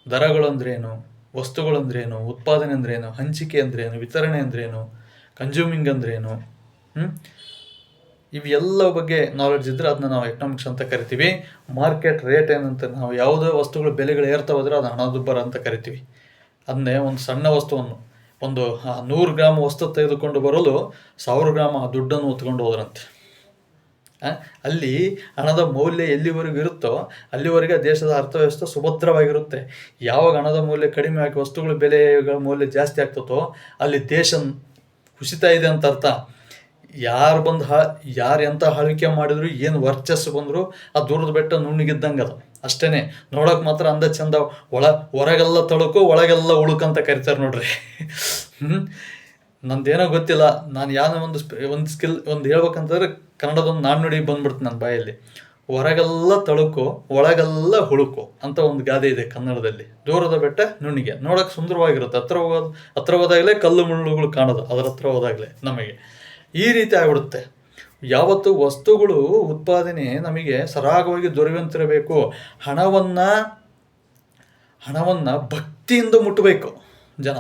Speaker 1: ದರಗಳು ಅಂದ್ರೇನು? ವಸ್ತುಗಳು ಅಂದ್ರೇನು? ಉತ್ಪಾದನೆ ಅಂದ್ರೇನು? ಹಂಚಿಕೆ ಅಂದ್ರೇನು? ವಿತರಣೆ ಅಂದ್ರೇನು? ಕನ್ಸ್ಯೂಮಿಂಗ್ ಅಂದ್ರೇನು? ಇವೆಲ್ಲ ಬಗ್ಗೆ ನಾಲೆಡ್ಜ್ ಇದ್ದರೆ ಅದನ್ನ ನಾವು ಎಕನಾಮಿಕ್ಸ್ ಅಂತ ಕರಿತೀವಿ. ಮಾರ್ಕೆಟ್ ರೇಟ್ ಏನಂತ, ನಾವು ಯಾವುದೇ ವಸ್ತುಗಳು ಬೆಲೆಗಳು ಏರ್ತಾವಾದರೆ ಅದು ಹಣದುಬ್ಬರ ಅಂತ ಕರಿತೀವಿ. ಅದನ್ನೇ ಒಂದು ಸಣ್ಣ ವಸ್ತುವನ್ನು, ಒಂದು 100 ಗ್ರಾಮ್ ವಸ್ತು ತೆಗೆದುಕೊಂಡು ಬರಲು 1000 ಗ್ರಾಮ್ ದುಡ್ಡನ್ನು ಹೊತ್ಕೊಂಡು ಹೋದ್ರಂತೆ. ಅಲ್ಲಿ ಹಣದ ಮೌಲ್ಯ ಎಲ್ಲಿವರೆಗೂ ಇರುತ್ತೋ ಅಲ್ಲಿವರೆಗೆ ದೇಶದ ಅರ್ಥವ್ಯವಸ್ಥೆ ಸುಭದ್ರವಾಗಿರುತ್ತೆ. ಯಾವಾಗ ಹಣದ ಮೌಲ್ಯ ಕಡಿಮೆ ಆಗಿ ವಸ್ತುಗಳ ಬೆಲೆಗಳ ಮೌಲ್ಯ ಜಾಸ್ತಿ ಆಗ್ತದೋ ಅಲ್ಲಿ ದೇಶ ಕುಸಿತಾ ಇದೆ ಅಂತ ಅರ್ಥ. ಯಾರು ಎಂಥ ಆಳ್ವಿಕೆ ಮಾಡಿದ್ರು, ಏನು ವರ್ಚಸ್ಸು ಬಂದರೂ ಆ ದೂರದ ಬೆಟ್ಟ ನುಣ್ಣಿಗಿದ್ದಂಗೆ ಅದು ಅಷ್ಟೇ. ನೋಡೋಕೆ ಮಾತ್ರ ಅಂದ ಚಂದ, ಹೊರಗೆಲ್ಲ ತಳುಕು ಒಳಗೆಲ್ಲ ಉಳುಕಂತ ಕರಿತಾರೆ ನೋಡ್ರಿ. ನಂದೇನೋ ಗೊತ್ತಿಲ್ಲ, ನಾನು ಯಾವುದೋ ಒಂದು ಸ್ಕಿಲ್ ಹೇಳ್ಬೇಕಂತಂದ್ರೆ ಕನ್ನಡದೊಂದು ನಾಣ್ಣುಡಿ ಬಂದ್ಬಿಡ್ತು ನನ್ನ ಬಾಯಲ್ಲಿ. ಹೊರಗೆಲ್ಲ ತಳುಕು ಒಳಗೆಲ್ಲ ಹುಳುಕು ಅಂತ ಒಂದು ಗಾದೆ ಇದೆ ಕನ್ನಡದಲ್ಲಿ. ದೂರದ ಬೆಟ್ಟ ನುಣ್ಣಿಗೆ, ನೋಡೋಕೆ ಸುಂದರವಾಗಿರುತ್ತೆ. ಹತ್ರ ಹೋದಾಗಲೇ ಕಲ್ಲು ಮುಳ್ಳುಗಳು ಕಾಣೋದು, ಅದರ ಹತ್ರ ಹೋದಾಗಲೇ ನಮಗೆ ಈ ರೀತಿ ಆಗಿಬಿಡುತ್ತೆ. ಯಾವತ್ತು ವಸ್ತುಗಳು ಉತ್ಪಾದನೆ ನಮಗೆ ಸರಾಗವಾಗಿ ದೊರೆಯುವಂತಿರಬೇಕು. ಹಣವನ್ನು ಭಕ್ತಿಯಿಂದ ಮುಟ್ಟಬೇಕು ಜನ.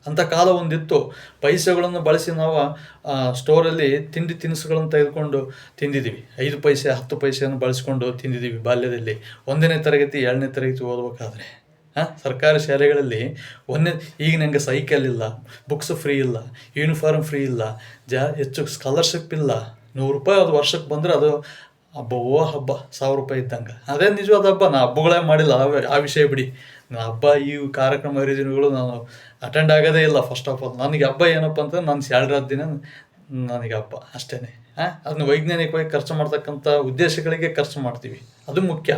Speaker 1: ಅಂಥ ಕಾಲ ಒಂದಿತ್ತು. ಪೈಸೆಗಳನ್ನು ಬಳಸಿ ನಾವು ಸ್ಟೋರಲ್ಲಿ ತಿನಿಸುಗಳನ್ನು ತೆಗೆದುಕೊಂಡು ತಿಂದಿದ್ದೀವಿ. 5 ಪೈಸೆ 10 ಪೈಸೆಯನ್ನು ಬಳಸ್ಕೊಂಡು ತಿಂದಿದ್ದೀವಿ ಬಾಲ್ಯದಲ್ಲಿ. 1ನೇ ತರಗತಿ 2ನೇ ತರಗತಿ ಓದಬೇಕಾದ್ರೆ. ಸರ್ಕಾರಿ ಶಾಲೆಗಳಲ್ಲಿ ಈಗ ನಂಗೆ ಸೈಕಲ್ ಇಲ್ಲ, ಬುಕ್ಸ್ ಫ್ರೀ ಇಲ್ಲ, ಯೂನಿಫಾರ್ಮ್ ಫ್ರೀ ಇಲ್ಲ, ಹೆಚ್ಚು ಸ್ಕಾಲರ್ಶಿಪ್ ಇಲ್ಲ. 100 ರೂಪಾಯಿ ಅದು ವರ್ಷಕ್ಕೆ ಬಂದರೆ ಅದು ಹಬ್ಬವೋ ಹಬ್ಬ, 1000 ರೂಪಾಯಿ ಇದ್ದಂಗೆ. ಅದೇ ನಿಜವಾದ ಹಬ್ಬ. ನಾ ಹಬ್ಬಗಳೇ ಮಾಡಿಲ್ಲ, ಆ ವಿಷಯ ಬಿಡಿ. ನಾನು ಹಬ್ಬ, ಈ ಕಾರ್ಯಕ್ರಮ ಹರಿದಿನಗಳು ನಾನು ಅಟೆಂಡ್ ಆಗೋದೇ ಇಲ್ಲ. ಫಸ್ಟ್ ಆಫ್ ಆಲ್ ನನಗೆ ಹಬ್ಬ ಏನಪ್ಪ ಅಂತಂದ್ರೆ ನಾನು ಸ್ಯಾಲ್ರಿ ಆದ ದಿನ ನನಗೆ ಹಬ್ಬ ಅಷ್ಟೇ. ಅದನ್ನ ವೈಜ್ಞಾನಿಕವಾಗಿ ಖರ್ಚು ಮಾಡ್ತಕ್ಕಂಥ ಉದ್ದೇಶಗಳಿಗೆ ಖರ್ಚು ಮಾಡ್ತೀವಿ, ಅದು ಮುಖ್ಯ.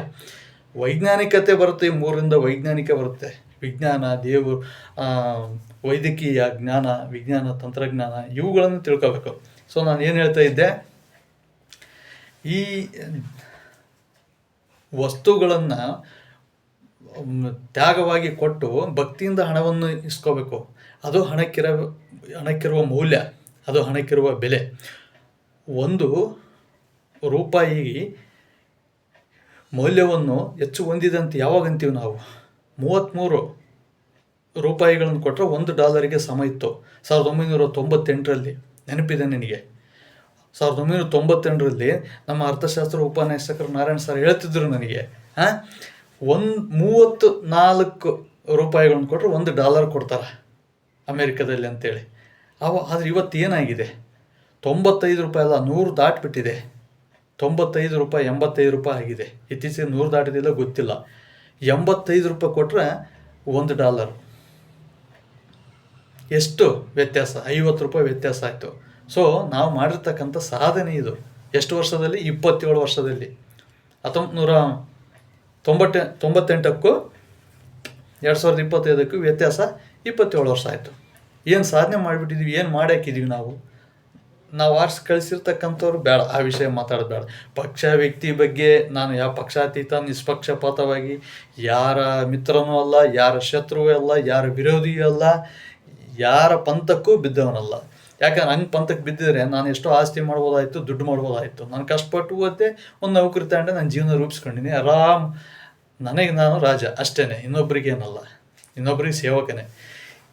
Speaker 1: ವೈಜ್ಞಾನಿಕತೆ ಬರುತ್ತೆ, 3ರಿಂದ ವೈಜ್ಞಾನಿಕ ಬರುತ್ತೆ. ವಿಜ್ಞಾನ, ದೇವರು, ವೈದ್ಯಕೀಯ ಜ್ಞಾನ, ವಿಜ್ಞಾನ, ತಂತ್ರಜ್ಞಾನ, ಇವುಗಳನ್ನು ತಿಳ್ಕೋಬೇಕು. ಸೊ ನಾನು ಏನು ಹೇಳ್ತಾ ಇದ್ದೆ, ಈ ವಸ್ತುಗಳನ್ನು ತ್ಯಾಗವಾಗಿ ಕೊಟ್ಟು ಭಕ್ತಿಯಿಂದ ಹಣವನ್ನು ಇಸ್ಕೋಬೇಕು. ಅದು ಹಣಕ್ಕಿರುವ ಮೌಲ್ಯ, ಅದು ಹಣಕ್ಕಿರುವ ಬೆಲೆ. ಒಂದು ರೂಪಾಯಿ ಮೌಲ್ಯವನ್ನು ಹೆಚ್ಚು ಹೊಂದಿದೆ ಅಂತ ಯಾವಾಗ ಅಂತೀವಿ ನಾವು? 33 ರೂಪಾಯಿಗಳನ್ನು ಕೊಟ್ಟರೆ $1 ಸಮ ಇತ್ತು 1998ರಲ್ಲಿ. ನೆನಪಿದೆ ನನಗೆ. 1998ರಲ್ಲಿ ನಮ್ಮ ಅರ್ಥಶಾಸ್ತ್ರ ಉಪನ್ಯಾಸಕರು ನಾರಾಯಣ ಸರ್ ಹೇಳ್ತಿದ್ರು ನನಗೆ, 34 ರೂಪಾಯಿಗಳನ್ನು ಕೊಟ್ಟರೆ $1 ಕೊಡ್ತಾರೆ ಅಮೇರಿಕಾದಲ್ಲಿ ಅಂತೇಳಿ. ಆದರೆ ಇವತ್ತು ಏನಾಗಿದೆ? 95 ರೂಪಾಯಿ ಅಲ್ಲ, 100 ದಾಟಿಬಿಟ್ಟಿದೆ. 95 ರೂಪಾಯಿ 85 ರೂಪಾಯಿ ಆಗಿದೆ. ಇತ್ತೀಚೆಗೆ 100 ದಾಟಿದಿಲ್ಲ, ಗೊತ್ತಿಲ್ಲ. 85 ರೂಪಾಯಿ ಕೊಟ್ಟರೆ $1. ಎಷ್ಟು ವ್ಯತ್ಯಾಸ? 50 ರೂಪಾಯಿ ವ್ಯತ್ಯಾಸ ಆಯಿತು. ಸೊ ನಾವು ಮಾಡಿರ್ತಕ್ಕಂಥ ಸಾಧನೆ ಇದು. ಎಷ್ಟು ವರ್ಷದಲ್ಲಿ? 27 ವರ್ಷದಲ್ಲಿ. 1998ಕ್ಕೂ 2025ಕ್ಕೂ ವ್ಯತ್ಯಾಸ 27 ವರ್ಷ ಆಯಿತು. ಏನು ಸಾಧನೆ ಮಾಡಿಬಿಟ್ಟಿದ್ವಿ, ಏನು ಮಾಡಿ ಹಾಕಿದ್ದೀವಿ ನಾವು ಆರಿಸಿ ಕಳಿಸಿರ್ತಕ್ಕಂಥವ್ರು ಬೇಡ, ಆ ವಿಷಯ ಮಾತಾಡೋದು ಬೇಡ. ಪಕ್ಷ ವ್ಯಕ್ತಿ ಬಗ್ಗೆ ನಾನು ಯಾವ ಪಕ್ಷಾತೀತ ನಿಷ್ಪಕ್ಷಪಾತವಾಗಿ ಯಾರ ಮಿತ್ರನೂ ಅಲ್ಲ, ಯಾರ ಶತ್ರುವೂ ಅಲ್ಲ, ಯಾರ ವಿರೋಧಿಯೂ ಅಲ್ಲ, ಯಾರ ಪಂಥಕ್ಕೂ ಬಿದ್ದವನಲ್ಲ. ಯಾಕಂದ್ರೆ ಹಂಗೆ ಪಂಥಕ್ಕೆ ಬಿದ್ದಿದ್ರೆ ನಾನು ಎಷ್ಟೋ ಆಸ್ತಿ ಮಾಡ್ಬೋದಾಯಿತು, ದುಡ್ಡು ಮಾಡ್ಬೋದಾಯಿತು. ನಾನು ಕಷ್ಟಪಟ್ಟು ಓದ್ದೆ, ಒಂದು ನೌಕರಿ ತಗೊಂಡೆ, ನನ್ನ ಜೀವನ ರೂಪಿಸ್ಕೊಂಡಿನಿ ಆರಾಮ್. ನಾನು ರಾಜ ಅಷ್ಟೇ, ಇನ್ನೊಬ್ರಿಗೇನಲ್ಲ, ಇನ್ನೊಬ್ರಿಗೆ ಸೇವಕನೇ.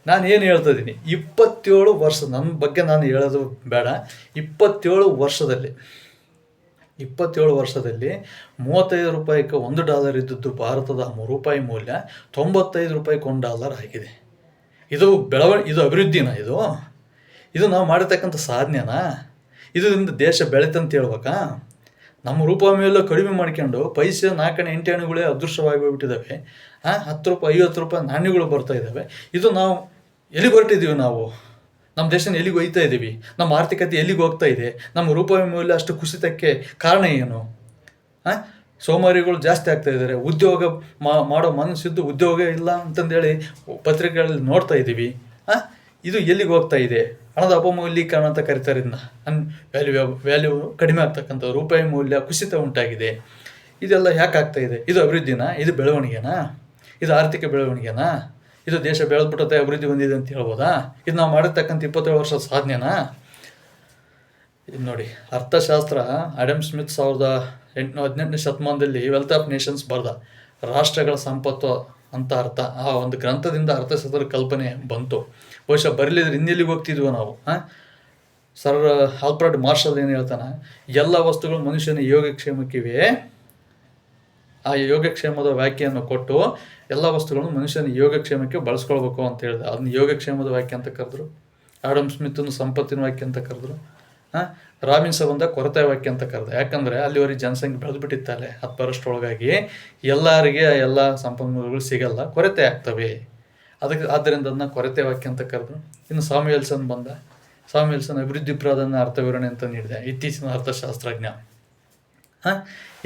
Speaker 1: ನಾನು ಏನು ಹೇಳ್ತಾ ಇದ್ದೀನಿ, 27 ವರ್ಷ ನನ್ನ ಬಗ್ಗೆ ನಾನು ಹೇಳೋದು ಬೇಡ. 27 ವರ್ಷದಲ್ಲಿ 35 ರೂಪಾಯಿಗೆ $1 ಇದ್ದದ್ದು ಭಾರತದ ರೂಪಾಯಿ ಮೌಲ್ಯ 95 ರೂಪಾಯಿಗೆ $1 ಆಗಿದೆ. ಇದು ಇದು ಅಭಿವೃದ್ಧಿನಾ? ಇದು ನಾವು ಮಾಡಿರ್ತಕ್ಕಂಥ ಸಾಧನೆನಾ? ಇದರಿಂದ ದೇಶ ಬೆಳೆತಂತ ಹೇಳ್ಬೇಕಾ? ನಮ್ಮ ರೂಪಾಯಿ ಮೇಲೆ ಕಡಿಮೆ ಮಾಡ್ಕೊಂಡು ಪೈಸೆ 4 8 ಅಣುಗಳೇ ಅದೃಶ್ಯವಾಗಿ ಹೋಗ್ಬಿಟ್ಟಿದ್ದಾವೆ. 10 ರೂಪಾಯಿ 50 ರೂಪಾಯಿ ನಾಣ್ಯಗಳು ಬರ್ತಾ ಇದ್ದಾವೆ. ಇದು ನಾವು ಎಲ್ಲಿಗೆ ಹೊರಟಿದ್ದೀವಿ? ನಮ್ಮ ದೇಶನ ಎಲ್ಲಿಗೆ ಒಯ್ತಾ ಇದ್ದೀವಿ? ನಮ್ಮ ಆರ್ಥಿಕತೆ ಎಲ್ಲಿಗೆ ಹೋಗ್ತಾ ಇದೆ? ನಮ್ಮ ರೂಪಾಯಿ ಮೌಲ್ಯ ಅಷ್ಟು ಕುಸಿತಕ್ಕೆ ಕಾರಣ ಏನು? ಸೋಮಾರಿಗಳು ಜಾಸ್ತಿ ಆಗ್ತಾ ಇದ್ದಾರೆ. ಉದ್ಯೋಗ ಮಾಡೋ ಮನಸ್ಸಿದ್ದು ಉದ್ಯೋಗ ಇಲ್ಲ ಅಂತಂದೇಳಿ ಪತ್ರಿಕೆಗಳಲ್ಲಿ ನೋಡ್ತಾ ಇದ್ದೀವಿ. ಇದು ಎಲ್ಲಿಗೆ ಹೋಗ್ತಾ ಇದೆ? ಹಣದ ಅಪಮೌಲ್ಯೀಕರಣ ಅಂತ ಕರೀತಾರೆ ಇದನ್ನ. ವ್ಯಾಲ್ಯೂ ಕಡಿಮೆ ಆಗ್ತಕ್ಕಂಥ ರೂಪಾಯಿ ಮೌಲ್ಯ ಕುಸಿತ ಉಂಟಾಗಿದೆ. ಇದೆಲ್ಲ ಯಾಕೆ ಆಗ್ತಾ ಇದೆ? ಇದು ಅಭಿವೃದ್ಧಿನಾ? ಇದು ಬೆಳವಣಿಗೆನಾ? ಇದು ಆರ್ಥಿಕ ಬೆಳವಣಿಗೆನಾ? ಇದು ದೇಶ ಬೆಳೆದ್ಬಿಟ್ಟತೆ ಅಭಿವೃದ್ಧಿ ಹೊಂದಿದೆ ಅಂತ ಹೇಳ್ಬೋದಾ? ಇದು ನಾವು ಮಾಡಿರ್ತಕ್ಕಂಥ 27 ವರ್ಷದ ಸಾಧನೆನಾ? ಇದು ನೋಡಿ, ಅರ್ಥಶಾಸ್ತ್ರ ಆಡಮ್ ಸ್ಮಿತ್ 18ನೇ ಶತಮಾನದಲ್ಲಿ ವೆಲ್ತ್ ಆಫ್ ನೇಷನ್ಸ್ ಬರ್ದ. ರಾಷ್ಟ್ರಗಳ ಸಂಪತ್ತು ಅಂತ ಅರ್ಥ. ಆ ಒಂದು ಗ್ರಂಥದಿಂದ ಅರ್ಥಶಾಸ್ತ್ರದ ಕಲ್ಪನೆ ಬಂತು. ಬಹುಶಃ ಬರಲಿದ್ರೆ ಇನ್ನೆಲ್ಲಿಗೆ ಹೋಗ್ತಿದ್ವೋ ನಾವು. ಸರ್ ಆಲ್ಫ್ರೆಡ್ ಮಾರ್ಷಲ್ ಏನು ಹೇಳ್ತಾನೆ, ಎಲ್ಲ ವಸ್ತುಗಳು ಮನುಷ್ಯನ ಯೋಗಕ್ಷೇಮಕ್ಕಿವೆ. ಆ ಯೋಗಕ್ಷೇಮದ ವ್ಯಾಖ್ಯೆಯನ್ನು ಕೊಟ್ಟು ಎಲ್ಲ ವಸ್ತುಗಳನ್ನು ಮನುಷ್ಯನ ಯೋಗಕ್ಷೇಮಕ್ಕೆ ಬಳಸ್ಕೊಳ್ಬೇಕು ಅಂತ ಹೇಳಿದೆ. ಅದನ್ನ ಯೋಗಕ್ಷೇಮದ ವ್ಯಾಖ್ಯೆ ಅಂತ ಕರೆದ್ರು. ಆಡಮ್ ಸ್ಮಿತ್ನ ಸಂಪತ್ತಿನ ವ್ಯಾಖ್ಯೆ ಅಂತ ಕರೆದ್ರು. ರಾಬಿನ್ಸ ಬಂದ ಕೊರತೆ ವ್ಯಾಖ್ಯೆ ಅಂತ ಕರೆದ. ಯಾಕಂದರೆ ಅಲ್ಲಿವರೆಗೆ ಜನಸಂಖ್ಯೆ ಬೆಳೆದುಬಿಟ್ಟಿತ್ತಲೆ 10% ಎಲ್ಲರಿಗೆ ಎಲ್ಲ ಸಂಪನ್ಮೂಲಗಳು ಸಿಗಲ್ಲ, ಕೊರತೆ ಆಗ್ತವೆ. ಆದ್ದರಿಂದ ಅದನ್ನ ಕೊರತೆ ವಾಕ್ಯ ಅಂತ ಕರೆದ್ರು. ಇನ್ನು ಸ್ಯಾಮ್ಯುಯೆಲ್ಸನ್ ಬಂದ. ಸ್ಯಾಮ್ಯುಯೆಲ್ಸನ್ ಅಭಿವೃದ್ಧಿ ಪ್ರಾಧಾನ್ಯ ಅರ್ಥವಿವರಣೆ ಅಂತ ನೀಡಿದೆ. ಇತ್ತೀಚಿನ ಅರ್ಥಶಾಸ್ತ್ರಜ್ಞ.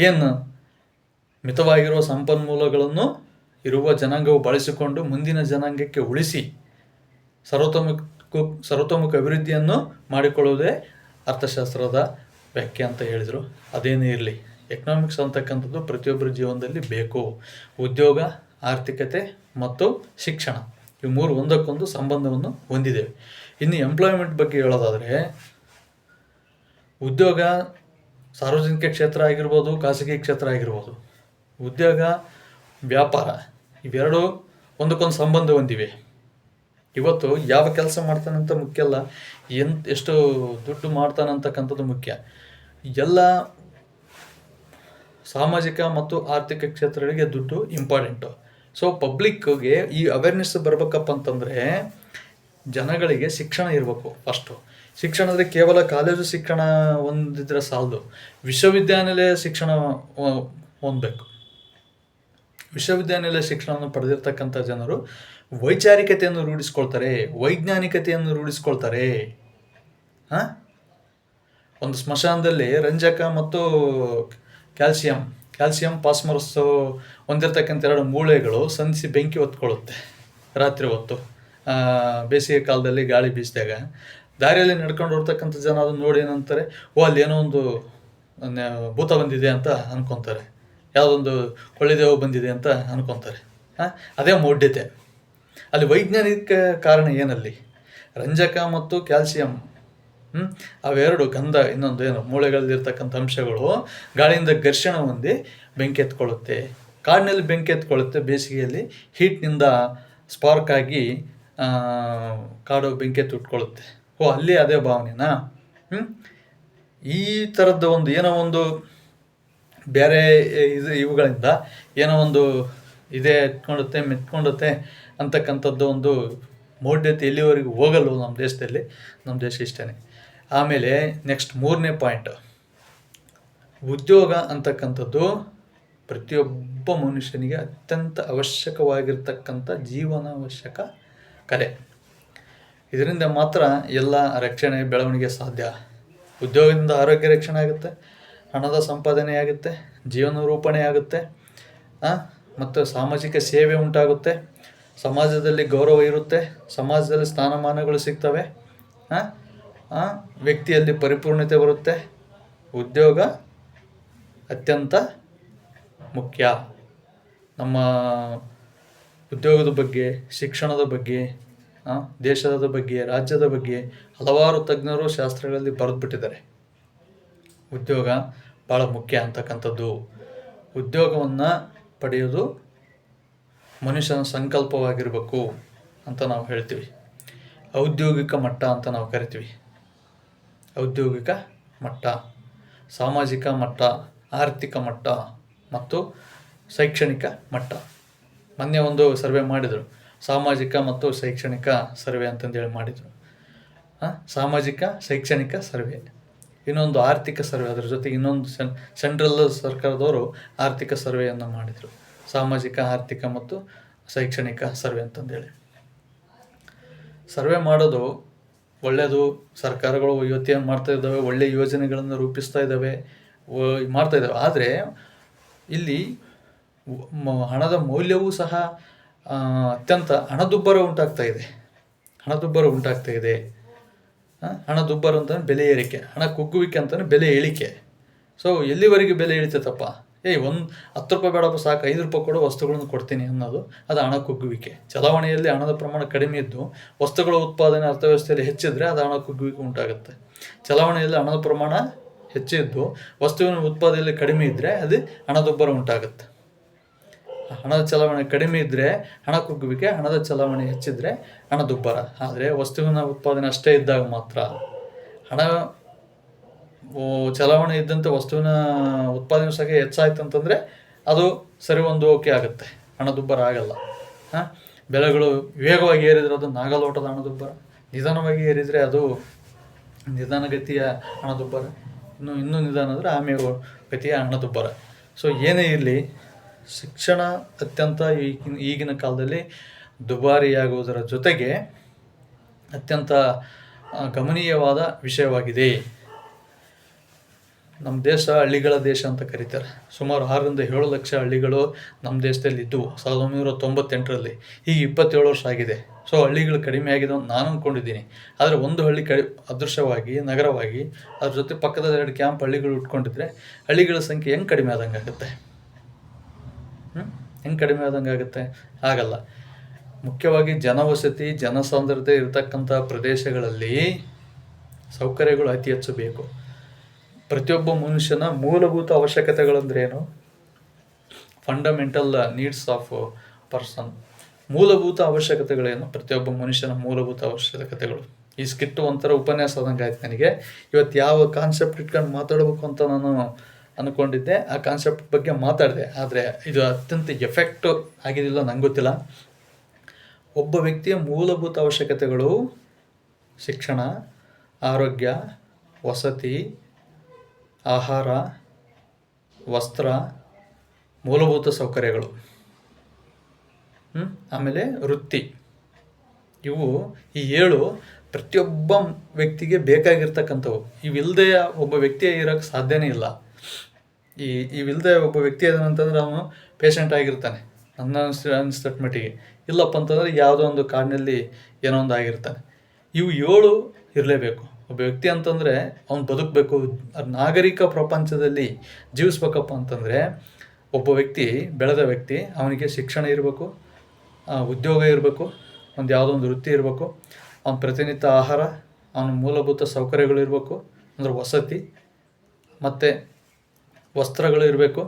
Speaker 1: ಏನು ಮಿತವಾಗಿರುವ ಸಂಪನ್ಮೂಲಗಳನ್ನು ಇರುವ ಜನಾಂಗವು ಬಳಸಿಕೊಂಡು ಮುಂದಿನ ಜನಾಂಗಕ್ಕೆ ಉಳಿಸಿ ಸರ್ವತೋಮುಖ ಅಭಿವೃದ್ಧಿಯನ್ನು ಮಾಡಿಕೊಳ್ಳುವುದೇ ಅರ್ಥಶಾಸ್ತ್ರದ ವ್ಯಾಖ್ಯೆ ಅಂತ ಹೇಳಿದರು. ಅದೇನೇ ಇರಲಿ, ಎಕನಾಮಿಕ್ಸ್ ಅಂತಕ್ಕಂಥದ್ದು ಪ್ರತಿಯೊಬ್ಬರ ಜೀವನದಲ್ಲಿ ಬೇಕು. ಉದ್ಯೋಗ, ಆರ್ಥಿಕತೆ ಮತ್ತು ಶಿಕ್ಷಣ, ಇವು 3 ಒಂದಕ್ಕೊಂದು ಸಂಬಂಧವನ್ನು ಹೊಂದಿದ್ದೇವೆ. ಇನ್ನು ಎಂಪ್ಲಾಯ್ಮೆಂಟ್ ಬಗ್ಗೆ ಹೇಳೋದಾದರೆ, ಉದ್ಯೋಗ ಸಾರ್ವಜನಿಕ ಕ್ಷೇತ್ರ ಆಗಿರ್ಬೋದು, ಖಾಸಗಿ ಕ್ಷೇತ್ರ ಆಗಿರ್ಬೋದು. ಉದ್ಯೋಗ, ವ್ಯಾಪಾರ ಇವೆರಡೂ ಒಂದಕ್ಕೊಂದು ಸಂಬಂಧ ಹೊಂದಿವೆ. ಇವತ್ತು ಯಾವ ಕೆಲಸ ಮಾಡ್ತಾನಂತ ಮುಖ್ಯ ಅಲ್ಲ, ಎಷ್ಟು ದುಡ್ಡು ಮಾಡ್ತಾನಂತಕ್ಕಂಥದ್ದು ಮುಖ್ಯ. ಎಲ್ಲ ಸಾಮಾಜಿಕ ಮತ್ತು ಆರ್ಥಿಕ ಕ್ಷೇತ್ರಗಳಿಗೆ ದುಡ್ಡು ಇಂಪಾರ್ಟೆಂಟು. ಸೊ ಪಬ್ಲಿಕ್ಗೆ ಈ ಅವೇರ್ನೆಸ್ ಬರಬೇಕಪ್ಪ ಅಂತಂದರೆ ಜನಗಳಿಗೆ ಶಿಕ್ಷಣ ಇರಬೇಕು. ಫಸ್ಟು ಶಿಕ್ಷಣ ಅಂದರೆ ಕೇವಲ ಕಾಲೇಜು ಶಿಕ್ಷಣ ಹೊಂದಿದ್ರೆ ಸಾಲದು, ವಿಶ್ವವಿದ್ಯಾನಿಲಯ ಶಿಕ್ಷಣ ಹೊಂದಬೇಕು. ವಿಶ್ವವಿದ್ಯಾನಿಲಯ ಶಿಕ್ಷಣವನ್ನು ಪಡೆದಿರ್ತಕ್ಕಂಥ ಜನರು ವೈಚಾರಿಕತೆಯನ್ನು ರೂಢಿಸ್ಕೊಳ್ತಾರೆ, ವೈಜ್ಞಾನಿಕತೆಯನ್ನು ರೂಢಿಸ್ಕೊಳ್ತಾರೆ. ಒಂದು ಸ್ಮಶಾನದಲ್ಲಿ ರಂಜಕ ಮತ್ತು ಕ್ಯಾಲ್ಸಿಯಂ ಫಾಸ್ಫರಸ್ ಹೊಂದಿರತಕ್ಕಂಥ 2 ಮೂಳೆಗಳು ಸಂಧಿಸಿ ಬೆಂಕಿ ಹೊತ್ಕೊಳ್ಳುತ್ತೆ ರಾತ್ರಿ ಹೊತ್ತು. ಬೇಸಿಗೆ ಕಾಲದಲ್ಲಿ ಗಾಳಿ ಬೀಸಿದಾಗ ದಾರಿಯಲ್ಲಿ ನಡ್ಕೊಂಡು ಹೋಗ್ತಕ್ಕಂಥ ಜನ ಅದನ್ನು ನೋಡಿ ಏನಂತಾರೆ, ಅಲ್ಲಿ ಏನೋ ಒಂದು ಭೂತ ಬಂದಿದೆ ಅಂತ ಅನ್ಕೊತಾರೆ, ಯಾವುದೊಂದು ಕೊಳ್ಳಿದೇವು ಬಂದಿದೆ ಅಂತ ಅನ್ಕೊತಾರೆ. ಅದೇ ಮೌಢ್ಯತೆ. ಅಲ್ಲಿ ವೈಜ್ಞಾನಿಕ ಕಾರಣ ಏನಲ್ಲಿ? ರಂಜಕ ಮತ್ತು ಕ್ಯಾಲ್ಸಿಯಂ ಅವೆರಡು ಗಂಧ ಇನ್ನೊಂದು ಏನು ಮೂಳೆಗಳಲ್ಲಿರ್ತಕ್ಕಂಥ ಅಂಶಗಳು ಗಾಳಿಯಿಂದ ಘರ್ಷಣೆ ಹೊಂದಿ ಬೆಂಕಿ ಎತ್ಕೊಳ್ಳುತ್ತೆ. ಕಾಡಿನಲ್ಲಿ ಬೆಂಕಿ ಎತ್ಕೊಳ್ಳುತ್ತೆ, ಬೇಸಿಗೆಯಲ್ಲಿ ಹೀಟ್ನಿಂದ ಸ್ಪಾರ್ಕ್ ಆಗಿ ಕಾಡು ಬೆಂಕಿ ಎತ್ತಿಟ್ಕೊಳ್ಳುತ್ತೆ. ಅಲ್ಲಿ ಅದೇ ಭಾವನೆನಾ? ಈ ಥರದ್ದು ಒಂದು ಏನೋ ಒಂದು ಬೇರೆ ಇವುಗಳಿಂದ ಏನೋ ಒಂದು ಇದೇ ಎತ್ಕೊಂಡುತ್ತೆ ಮೆತ್ಕೊಂಡುತ್ತೆ ಅಂತಕ್ಕಂಥದ್ದು ಒಂದು ಮೌಢ್ಯತೆ ಎಲ್ಲಿವರೆಗೂ ಹೋಗಲ್ವೋ ನಮ್ಮ ದೇಶದಲ್ಲಿ. ನಮ್ಮ ದೇಶ ಇಷ್ಟೇ. ಆಮೇಲೆ ನೆಕ್ಸ್ಟ್ 3ನೇ ಪಾಯಿಂಟ್, ಉದ್ಯೋಗ ಅಂತಕ್ಕಂಥದ್ದು ಪ್ರತಿಯೊಬ್ಬ ಮನುಷ್ಯನಿಗೆ ಅತ್ಯಂತ ಅವಶ್ಯಕವಾಗಿರ್ತಕ್ಕಂಥ ಜೀವನ ಅವಶ್ಯಕ ಕಲೆ. ಇದರಿಂದ ಮಾತ್ರ ಎಲ್ಲ ರಕ್ಷಣೆ ಬೆಳವಣಿಗೆ ಸಾಧ್ಯ. ಉದ್ಯೋಗದಿಂದ ಆರೋಗ್ಯ ರಕ್ಷಣೆ ಆಗುತ್ತೆ, ಹಣದ ಸಂಪಾದನೆ ಆಗುತ್ತೆ, ಜೀವನ ರೂಪಣೆ ಆಗುತ್ತೆ, ಮತ್ತು ಸಾಮಾಜಿಕ ಸೇವೆ ಉಂಟಾಗುತ್ತೆ, ಸಮಾಜದಲ್ಲಿ ಗೌರವ ಇರುತ್ತೆ, ಸಮಾಜದಲ್ಲಿ ಸ್ಥಾನಮಾನಗಳು ಸಿಗ್ತವೆ, ವ್ಯಕ್ತಿಯಲ್ಲಿ ಪರಿಪೂರ್ಣತೆ ಬರುತ್ತೆ. ಉದ್ಯೋಗ ಅತ್ಯಂತ ಮುಖ್ಯ. ನಮ್ಮ ಉದ್ಯೋಗದ ಬಗ್ಗೆ, ಶಿಕ್ಷಣದ ಬಗ್ಗೆ, ದೇಶದ ಬಗ್ಗೆ, ರಾಜ್ಯದ ಬಗ್ಗೆ ಹಲವಾರು ತಜ್ಞರು ಶಾಸ್ತ್ರಗಳಲ್ಲಿ ಬರೆದುಬಿಟ್ಟಿದ್ದಾರೆ. ಉದ್ಯೋಗ ಭಾಳ ಮುಖ್ಯ ಅಂತಕ್ಕಂಥದ್ದು. ಉದ್ಯೋಗವನ್ನು ಪಡೆಯೋದು ಮನುಷ್ಯನ ಸಂಕಲ್ಪವಾಗಿರಬೇಕು ಅಂತ ನಾವು ಹೇಳ್ತೀವಿ. ಔದ್ಯೋಗಿಕ ಮಟ್ಟ ಅಂತ ನಾವು ಕರಿತೀವಿ. ಔದ್ಯೋಗಿಕ ಮಟ್ಟ, ಸಾಮಾಜಿಕ ಮಟ್ಟ, ಆರ್ಥಿಕ ಮಟ್ಟ ಮತ್ತು ಶೈಕ್ಷಣಿಕ ಮಟ್ಟ. ಮೊನ್ನೆ ಒಂದು ಸರ್ವೆ ಮಾಡಿದರು, ಸಾಮಾಜಿಕ ಮತ್ತು ಶೈಕ್ಷಣಿಕ ಸರ್ವೆ ಅಂತಂದೇಳಿ ಮಾಡಿದರು. ಸಾಮಾಜಿಕ ಶೈಕ್ಷಣಿಕ ಸರ್ವೆ, ಇನ್ನೊಂದು ಆರ್ಥಿಕ ಸರ್ವೆ, ಅದರ ಜೊತೆಗೆ ಇನ್ನೊಂದು ಸೆಂಟ್ರಲ್ ಸರ್ಕಾರದವರು ಆರ್ಥಿಕ ಸರ್ವೆಯನ್ನು ಮಾಡಿದರು. ಸಾಮಾಜಿಕ, ಆರ್ಥಿಕ ಮತ್ತು ಶೈಕ್ಷಣಿಕ ಸರ್ವೆ ಅಂತಂದೇಳಿ. ಸರ್ವೆ ಮಾಡೋದು ಒಳ್ಳೆಯದು. ಸರ್ಕಾರಗಳು ಇವತ್ತೇನು ಮಾಡ್ತಾ ಇದ್ದಾವೆ, ಒಳ್ಳೆಯ ಯೋಜನೆಗಳನ್ನು ರೂಪಿಸ್ತಾ ಇದ್ದಾವೆ, ಮಾಡ್ತಾ ಇದ್ದಾವೆ. ಆದರೆ ಇಲ್ಲಿ ಹಣದ ಮೌಲ್ಯವೂ ಸಹ ಅತ್ಯಂತ ಹಣದುಬ್ಬರ ಉಂಟಾಗ್ತಾ ಇದೆ. ಹಣದುಬ್ಬರ ಅಂತಂದರೆ ಬೆಲೆ ಏರಿಕೆ, ಹಣ ಕುಗ್ಗುವಿಕೆ ಅಂತಂದರೆ ಬೆಲೆ ಇಳಿಕೆ. ಸೊ ಎಲ್ಲಿವರೆಗೆ ಬೆಲೆ ಇಳಿತೈತಪ್ಪ? ಒಂದು 10 ರೂಪಾಯಿ ಬೇಡಪ್ಪ, ಸಾಕು 5 ರೂಪಾಯಿ ಕೊಡೋ ವಸ್ತುಗಳನ್ನು ಕೊಡ್ತೀನಿ ಅನ್ನೋದು, ಅದು ಹಣ ಕುಗ್ಗುವಿಕೆ. ಚಲಾವಣೆಯಲ್ಲಿ ಹಣದ ಪ್ರಮಾಣ ಕಡಿಮೆ ಇದ್ದು ವಸ್ತುಗಳ ಉತ್ಪಾದನೆ ಅರ್ಥವ್ಯವಸ್ಥೆಯಲ್ಲಿ ಹೆಚ್ಚಿದ್ರೆ ಅದು ಹಣ ಕುಗ್ಗುವಿಕೆ ಉಂಟಾಗುತ್ತೆ. ಚಲಾವಣೆಯಲ್ಲಿ ಹಣದ ಪ್ರಮಾಣ ಹೆಚ್ಚಿದ್ದು ವಸ್ತುವಿನ ಉತ್ಪಾದನೆಯಲ್ಲಿ ಕಡಿಮೆ ಇದ್ದರೆ ಅದು ಹಣದುಬ್ಬರ ಉಂಟಾಗುತ್ತೆ. ಹಣದ ಚಲಾವಣೆ ಕಡಿಮೆ ಇದ್ದರೆ ಹಣ ಕುಗ್ಗುವಿಕೆ, ಹಣದ ಚಲಾವಣೆ ಹೆಚ್ಚಿದ್ರೆ ಹಣದುಬ್ಬರ. ಆದರೆ ವಸ್ತುವಿನ ಉತ್ಪಾದನೆ ಅಷ್ಟೇ ಇದ್ದಾಗ ಮಾತ್ರ, ಹಣ ಚಲಾವಣೆ ಇದ್ದಂತೆ ವಸ್ತುವಿನ ಉತ್ಪಾದನೆ ಸಹ ಹೆಚ್ಚಾಯ್ತು ಅಂತಂದರೆ ಅದು ಸರಿ ಹೊಂದೋಕೆ ಆಗುತ್ತೆ, ಹಣದುಬ್ಬರ ಆಗಲ್ಲ. ಬೆಲೆಗಳು ವೇಗವಾಗಿ ಏರಿದರೆ ಅದು ನಾಗಲೋಟದ ಹಣದುಬ್ಬರ, ನಿಧಾನವಾಗಿ ಏರಿದರೆ ಅದು ನಿಧಾನಗತಿಯ ಹಣದುಬ್ಬರ, ಇನ್ನೂ ನಿಧಾನ ಅಂದರೆ ಆಮೇಲೆ ಗತಿಯ ಹಣದುಬ್ಬರ. ಸೊ ಏನೇ ಇರಲಿ, ಶಿಕ್ಷಣ ಅತ್ಯಂತ ಈಗಿನ ಕಾಲದಲ್ಲಿ ದುಬಾರಿಯಾಗುವುದರ ಜೊತೆಗೆ ಅತ್ಯಂತ ಗಮನೀಯವಾದ ವಿಷಯವಾಗಿದೆ. ನಮ್ಮ ದೇಶ ಹಳ್ಳಿಗಳ ದೇಶ ಅಂತ ಕರೀತಾರೆ. ಸುಮಾರು 6-7 ಲಕ್ಷ ಹಳ್ಳಿಗಳು ನಮ್ಮ ದೇಶದಲ್ಲಿ ಇದ್ದವು 1998ರಲ್ಲಿ. ಈಗ 27 ವರ್ಷ ಆಗಿದೆ. ಸೊ ಹಳ್ಳಿಗಳು ಕಡಿಮೆ ಆಗಿದೆ ಅಂತ ನಾನು ಅಂದ್ಕೊಂಡಿದ್ದೀನಿ. ಆದರೆ ಒಂದು ಹಳ್ಳಿ ಅದೃಶ್ಯವಾಗಿ ನಗರವಾಗಿ ಅದ್ರ ಜೊತೆ ಪಕ್ಕದ 2 ಕ್ಯಾಂಪ್ ಹಳ್ಳಿಗಳು ಉಟ್ಕೊಂಡಿದ್ರೆ ಹಳ್ಳಿಗಳ ಸಂಖ್ಯೆ ಹೆಂಗೆ ಕಡಿಮೆ ಆದಂಗಾಗುತ್ತೆ? ಆಗಲ್ಲ. ಮುಖ್ಯವಾಗಿ ಜನವಸತಿ, ಜನಸಾಂದ್ರತೆ ಇರತಕ್ಕಂಥ ಪ್ರದೇಶಗಳಲ್ಲಿ ಸೌಕರ್ಯಗಳು ಅತಿ ಹೆಚ್ಚು ಬೇಕು. ಪ್ರತಿಯೊಬ್ಬ ಮನುಷ್ಯನ ಮೂಲಭೂತ ಅವಶ್ಯಕತೆಗಳಂದ್ರೇನು? Fundamental needs of person. ಮೂಲಭೂತ ಅವಶ್ಯಕತೆಗಳೇನು? ಪ್ರತಿಯೊಬ್ಬ ಮನುಷ್ಯನ ಮೂಲಭೂತ ಅವಶ್ಯಕತೆಗಳು. ಈ ಸ್ಕಿಟ್ಟು ಒಂಥರ ಉಪನ್ಯಾಸ ಆದಂಗೆ ಆಯ್ತು ನನಗೆ. ಇವತ್ತು ಯಾವ ಕಾನ್ಸೆಪ್ಟ್ ಇಟ್ಕೊಂಡು ಮಾತಾಡಬೇಕು ಅಂತ ನಾನು ಅಂದ್ಕೊಂಡಿದ್ದೆ, ಆ ಕಾನ್ಸೆಪ್ಟ್ ಬಗ್ಗೆ ಮಾತಾಡಿದೆ. ಆದರೆ ಇದು ಅತ್ಯಂತ ಎಫೆಕ್ಟ್ ಆಗಿದಿಲ್ಲ, ನಂಗೆ ಗೊತ್ತಿಲ್ಲ. ಒಬ್ಬ ವ್ಯಕ್ತಿಯ ಮೂಲಭೂತ ಅವಶ್ಯಕತೆಗಳು ಶಿಕ್ಷಣ, ಆರೋಗ್ಯ, ವಸತಿ, ಆಹಾರ, ವಸ್ತ್ರ, ಮೂಲಭೂತ ಸೌಕರ್ಯಗಳು, ಆಮೇಲೆ ವೃತ್ತಿ. ಇವು ಈ 7 ಪ್ರತಿಯೊಬ್ಬ ವ್ಯಕ್ತಿಗೆ ಬೇಕಾಗಿರ್ತಕ್ಕಂಥವು. ಇವಿಲ್ಲದೆ ಒಬ್ಬ ವ್ಯಕ್ತಿ ಇರೋಕ್ಕೆ ಸಾಧ್ಯನೇ ಇಲ್ಲ. ಇವಿಲ್ಲದೆ ಒಬ್ಬ ವ್ಯಕ್ತಿ ಅಂತಂದ್ರೆ ಅವನು ಪೇಷಂಟ್ ಆಗಿರ್ತಾನೆ, ನನ್ನ ಅನಿಸ್ತಟ್ ಮಟ್ಟಿಗೆ. ಇಲ್ಲಪ್ಪ ಅಂತಂದರೆ ಯಾವುದೋ ಒಂದು ಕಾಡಿನಲ್ಲಿ ಏನೋ ಒಂದು ಆಗಿರ್ತಾನೆ. ಇವು 7 ಇರಲೇಬೇಕು. ಒಬ್ಬ ವ್ಯಕ್ತಿ ಅಂತಂದರೆ ಅವ್ನು ಬದುಕಬೇಕು, ನಾಗರಿಕ ಪ್ರಪಂಚದಲ್ಲಿ ಜೀವಿಸ್ಬೇಕಪ್ಪ ಅಂತಂದರೆ ಒಬ್ಬ ವ್ಯಕ್ತಿ, ಬೆಳೆದ ವ್ಯಕ್ತಿ, ಅವನಿಗೆ ಶಿಕ್ಷಣ ಇರಬೇಕು, ಉದ್ಯೋಗ ಇರಬೇಕು, ಯಾವುದೋ ಒಂದು ವೃತ್ತಿ ಇರಬೇಕು, ಅವನ ಪ್ರತಿನಿತ್ಯ ಆಹಾರ, ಅವನ ಮೂಲಭೂತ ಸೌಕರ್ಯಗಳು ಇರಬೇಕು, ಅಂದರೆ ವಸತಿ ಮತ್ತು ವಸ್ತ್ರಗಳು ಇರಬೇಕು,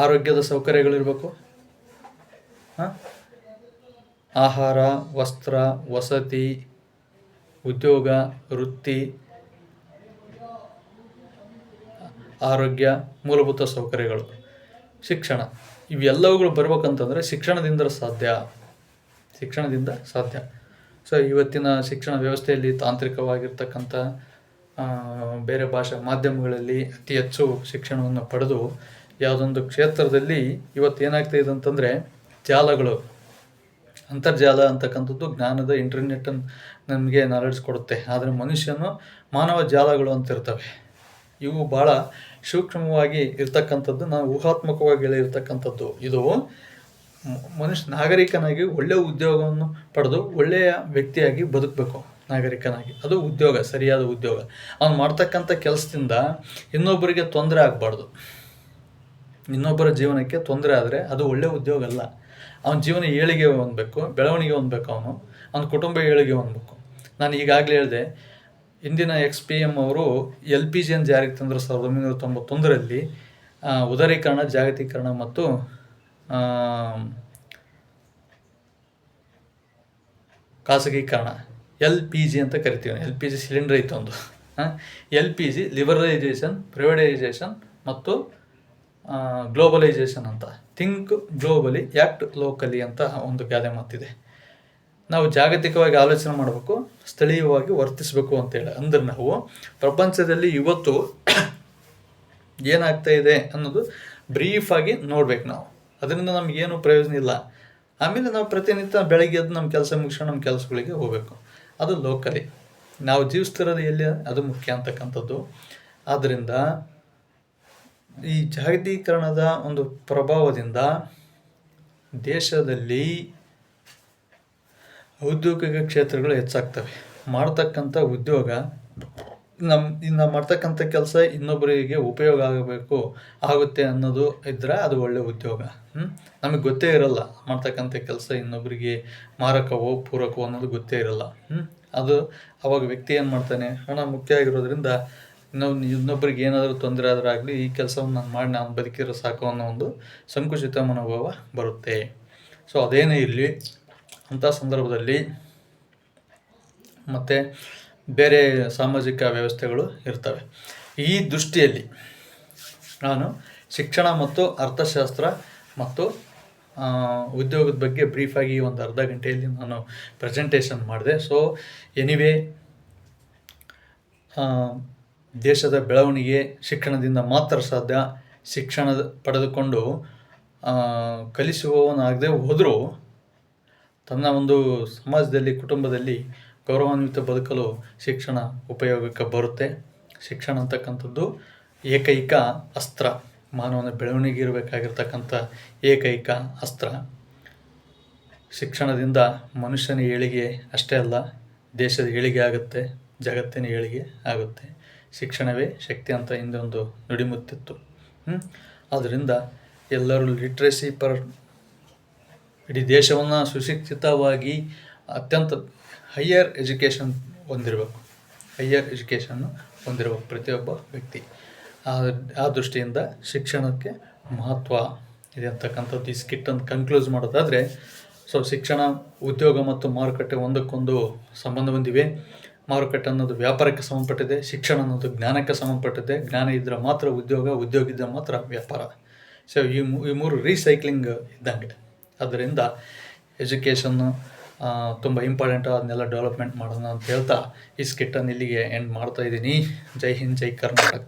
Speaker 1: ಆರೋಗ್ಯದ ಸೌಕರ್ಯಗಳಿರಬೇಕು, ಆಹಾರ, ವಸ್ತ್ರ, ವಸತಿ, ಉದ್ಯೋಗ, ವೃತ್ತಿ, ಆರೋಗ್ಯ, ಮೂಲಭೂತ ಸೌಕರ್ಯಗಳು, ಶಿಕ್ಷಣ, ಇವೆಲ್ಲವುಗಳು ಬರ್ಬೇಕಂತಂದರೆ ಶಿಕ್ಷಣದಿಂದ ಸಾಧ್ಯ. ಸೊ ಇವತ್ತಿನ ಶಿಕ್ಷಣ ವ್ಯವಸ್ಥೆಯಲ್ಲಿ ತಾಂತ್ರಿಕವಾಗಿರ್ತಕ್ಕಂಥ ಬೇರೆ ಭಾಷಾ ಮಾಧ್ಯಮಗಳಲ್ಲಿ ಅತಿ ಹೆಚ್ಚು ಶಿಕ್ಷಣವನ್ನು ಪಡೆದು ಯಾವುದೊಂದು ಕ್ಷೇತ್ರದಲ್ಲಿ ಇವತ್ತು ಏನಾಗ್ತಾಯಿದೆ ಅಂತಂದರೆ ಜಾಲಗಳು, ಅಂತರ್ಜಾಲ ಅಂತಕ್ಕಂಥದ್ದು ಜ್ಞಾನದ ಇಂಟರ್ನೆಟ್ ನಮಗೆ ನಾಲೆಡ್ಜ್ ಕೊಡುತ್ತೆ. ಆದರೆ ಮಾನವ ಜಾಲಗಳು ಅಂತ ಇರ್ತವೆ. ಇವು ಭಾಳ ಸೂಕ್ಷ್ಮವಾಗಿ ಇರ್ತಕ್ಕಂಥದ್ದು, ನಾವು ಊಹಾತ್ಮಕವಾಗಿ ಹೇಳಿರ್ತಕ್ಕಂಥದ್ದು. ಇದು ನಾಗರಿಕನಾಗಿ ಒಳ್ಳೆಯ ಉದ್ಯೋಗವನ್ನು ಪಡೆದು ಒಳ್ಳೆಯ ವ್ಯಕ್ತಿಯಾಗಿ ಬದುಕಬೇಕು. ನಾಗರಿಕನಾಗಿ ಅದು ಉದ್ಯೋಗ, ಸರಿಯಾದ ಉದ್ಯೋಗ. ಅವನು ಮಾಡ್ತಕ್ಕಂಥ ಕೆಲಸದಿಂದ ಇನ್ನೊಬ್ಬರಿಗೆ ತೊಂದರೆ ಆಗಬಾರ್ದು. ಇನ್ನೊಬ್ಬರ ಜೀವನಕ್ಕೆ ತೊಂದರೆ ಆದರೆ ಅದು ಒಳ್ಳೆಯ ಉದ್ಯೋಗ ಅಲ್ಲ. ಅವನ ಜೀವನ ಏಳಿಗೆ ಹೊಂದಬೇಕು, ಬೆಳವಣಿಗೆ ಹೊಂದಬೇಕು, ಅವನ ಕುಟುಂಬ ಏಳಿಗೆ ಹೊಂದಬೇಕು. ನಾನು ಈಗಾಗಲೇ ಹೇಳಿದೆ, ಇಂದಿನ XPM ಅವರು LPG ಜಾರಿಗೆ ತಂದರು 1991ರಲ್ಲಿ. ಉದಾರೀಕರಣ, ಜಾಗತೀಕರಣ ಮತ್ತು ಖಾಸಗೀಕರಣ, LPG ಅಂತ ಕರಿತೀವಿ. LPG ಸಿಲಿಂಡರ್ ಇತ್ತು ಒಂದು. LPG ಲಿಬರಲೈಜೇಷನ್, ಪ್ರೈವೇಟೈಸೇಷನ್ ಮತ್ತು ಗ್ಲೋಬಲೈಸೇಷನ್ ಅಂತ. ಥಿಂಕ್ ಗ್ಲೋಬಲಿ, ಆ್ಯಕ್ಟ್ ಲೋಕಲಿ ಅಂತ ಒಂದು ಗಾದೆ ಮಾತಿದೆ. ನಾವು ಜಾಗತಿಕವಾಗಿ ಆಲೋಚನೆ ಮಾಡಬೇಕು, ಸ್ಥಳೀಯವಾಗಿ ವರ್ತಿಸಬೇಕು ಅಂತೇಳಿ. ಅಂದ್ರೆ ನಾವು ಪ್ರಪಂಚದಲ್ಲಿ ಇವತ್ತು ಏನಾಗ್ತಾ ಇದೆ ಅನ್ನೋದು ಬ್ರೀಫಾಗಿ ನೋಡ್ಬೇಕು ನಾವು. ಅದರಿಂದ ನಮಗೇನು ಪ್ರಯೋಜನ ಇಲ್ಲ. ಆಮೇಲೆ ನಾವು ಪ್ರತಿನಿತ್ಯ ಬೆಳಗ್ಗೆ ಎದ್ದು ನಮ್ಮ ಕೆಲಸ ಮುಗಿಸ್ಕೊಂಡು ನಮ್ಮ ಕೆಲಸಗಳಿಗೆ ಹೋಗಬೇಕು. ಅದು ಲೋಕಲಿ. ನಾವು ಜೀವಿಸ್ತಿರೋದು ಎಲ್ಲಿ, ಅದು ಮುಖ್ಯ ಅಂತಕ್ಕಂಥದ್ದು. ಆದ್ದರಿಂದ ಈ ಜಾಗತೀಕರಣದ ಒಂದು ಪ್ರಭಾವದಿಂದ ದೇಶದಲ್ಲಿ ಔದ್ಯೋಗಿಕ ಕ್ಷೇತ್ರಗಳು ಹೆಚ್ಚಾಗ್ತವೆ. ಮಾಡ್ತಕ್ಕಂಥ ಉದ್ಯೋಗ, ನಾವು ಮಾಡ್ತಕ್ಕಂಥ ಕೆಲಸ ಇನ್ನೊಬ್ಬರಿಗೆ ಉಪಯೋಗ ಆಗುತ್ತೆ ಅನ್ನೋದು ಇದ್ದರೆ ಅದು ಒಳ್ಳೆಯ ಉದ್ಯೋಗ. ನಮಗೆ ಗೊತ್ತೇ ಇರಲ್ಲ ಮಾಡ್ತಕ್ಕಂಥ ಕೆಲಸ ಇನ್ನೊಬ್ಬರಿಗೆ ಮಾರಕವೋ ಪೂರಕವೋ ಅನ್ನೋದು ಗೊತ್ತೇ ಇರಲ್ಲ. ಅದು ಅವಾಗ ವ್ಯಕ್ತಿ ಏನು ಮಾಡ್ತಾನೆ, ಹಣ ಮುಖ್ಯ ಆಗಿರೋದ್ರಿಂದ ನಾವು ಇನ್ನೊಬ್ಬರಿಗೆ ಏನಾದರೂ ತೊಂದರೆ ಆದರೂ ಆಗಲಿ, ಈ ಕೆಲಸವನ್ನು ನಾನು ಬದುಕಿರೋ ಸಾಕು ಅನ್ನೋ ಒಂದು ಸಂಕುಚಿತ ಮನೋಭಾವ ಬರುತ್ತೆ. ಸೊ ಅದೇನೇ ಇರಲಿ, ಅಂಥ ಸಂದರ್ಭದಲ್ಲಿ ಮತ್ತು ಬೇರೆ ಸಾಮಾಜಿಕ ವ್ಯವಸ್ಥೆಗಳು ಇರ್ತವೆ. ಈ ದೃಷ್ಟಿಯಲ್ಲಿ ನಾನು ಶಿಕ್ಷಣ ಮತ್ತು ಅರ್ಥಶಾಸ್ತ್ರ ಮತ್ತು ಉದ್ಯೋಗದ ಬಗ್ಗೆ ಬ್ರೀಫಾಗಿ ಒಂದು ಅರ್ಧ ಗಂಟೆಯಲ್ಲಿ ನಾನು ಪ್ರೆಸೆಂಟೇಷನ್ ಮಾಡಿದೆ. ಸೊ ಎನಿವೇ, ದೇಶದ ಬೆಳವಣಿಗೆ ಶಿಕ್ಷಣದಿಂದ ಮಾತ್ರ ಸಾಧ್ಯ. ಶಿಕ್ಷಣ ಪಡೆದುಕೊಂಡು ಕಲಿಸುವವನಾಗದೆ ಹೋದರೂ ತನ್ನ ಒಂದು ಸಮಾಜದಲ್ಲಿ, ಕುಟುಂಬದಲ್ಲಿ ಗೌರವಾನ್ವಿತ ಬದುಕಲು ಶಿಕ್ಷಣ ಉಪಯೋಗಕ್ಕೆ ಬರುತ್ತೆ. ಶಿಕ್ಷಣ ಅಂತಕ್ಕಂಥದ್ದು ಏಕೈಕ ಅಸ್ತ್ರ, ಮಾನವನ ಬೆಳವಣಿಗೆ ಇರಬೇಕಾಗಿರ್ತಕ್ಕಂಥ ಏಕೈಕ ಅಸ್ತ್ರ. ಶಿಕ್ಷಣದಿಂದ ಮನುಷ್ಯನ ಏಳಿಗೆ ಅಷ್ಟೇ ಅಲ್ಲ, ದೇಶದ ಏಳಿಗೆ ಆಗುತ್ತೆ, ಜಗತ್ತಿನ ಏಳಿಗೆ ಆಗುತ್ತೆ. ಶಿಕ್ಷಣವೇ ಶಕ್ತಿ ಅಂತ ಹಿಂದೆ ಒಂದು ನುಡಿಮುತ್ತಿತ್ತು. ಆದ್ದರಿಂದ ಎಲ್ಲರೂ ಲಿಟ್ರಸಿ ಇಡೀ ದೇಶವನ್ನು ಸುಶಿಕ್ಷಿತವಾಗಿ ಅತ್ಯಂತ ಹೈಯರ್ ಎಜುಕೇಷನ್ ಹೊಂದಿರಬೇಕು ಪ್ರತಿಯೊಬ್ಬ ವ್ಯಕ್ತಿ. ಆ ದೃಷ್ಟಿಯಿಂದ ಶಿಕ್ಷಣಕ್ಕೆ ಮಹತ್ವ ಇದೆ ಅಂತಕ್ಕಂಥದ್ದು ಈ ಸ್ಕಿಟ್ಟನ್ನು ಕನ್ಕ್ಲೂಸ್ ಮಾಡೋದಾದರೆ, ಸೊ ಶಿಕ್ಷಣ, ಉದ್ಯೋಗ ಮತ್ತು ಮಾರುಕಟ್ಟೆ ಒಂದಕ್ಕೊಂದು ಸಂಬಂಧ ಹೊಂದಿವೆ. ಮಾರುಕಟ್ಟೆ ಅನ್ನೋದು ವ್ಯಾಪಾರಕ್ಕೆ ಸಂಬಂಧಪಟ್ಟಿದೆ, ಶಿಕ್ಷಣ ಅನ್ನೋದು ಜ್ಞಾನಕ್ಕೆ ಸಂಬಂಧಪಟ್ಟಿದೆ. ಜ್ಞಾನ ಇದ್ದರೆ ಮಾತ್ರ ಉದ್ಯೋಗ ಇದ್ದರೆ ಮಾತ್ರ ವ್ಯಾಪಾರ. ಸೊ ಈ ಮೂರು ರೀಸೈಕ್ಲಿಂಗ್ ಇದ್ದಂಗೆ. ಅದರಿಂದ ಎಜುಕೇಷನ್ನು ತುಂಬ ಇಂಪಾರ್ಟೆಂಟು, ಅದನ್ನೆಲ್ಲ ಡೆವಲಪ್ಮೆಂಟ್ ಮಾಡೋಣ ಅಂತ ಹೇಳ್ತಾ ಈ ಸ್ಕಿಟ್ಟನ್ನು ಇಲ್ಲಿಗೆ ಎಂಡ್ ಮಾಡ್ತಾಯಿದ್ದೀನಿ. ಜೈ ಹಿಂದ್, ಜೈ ಕರ್ನಾಟಕ.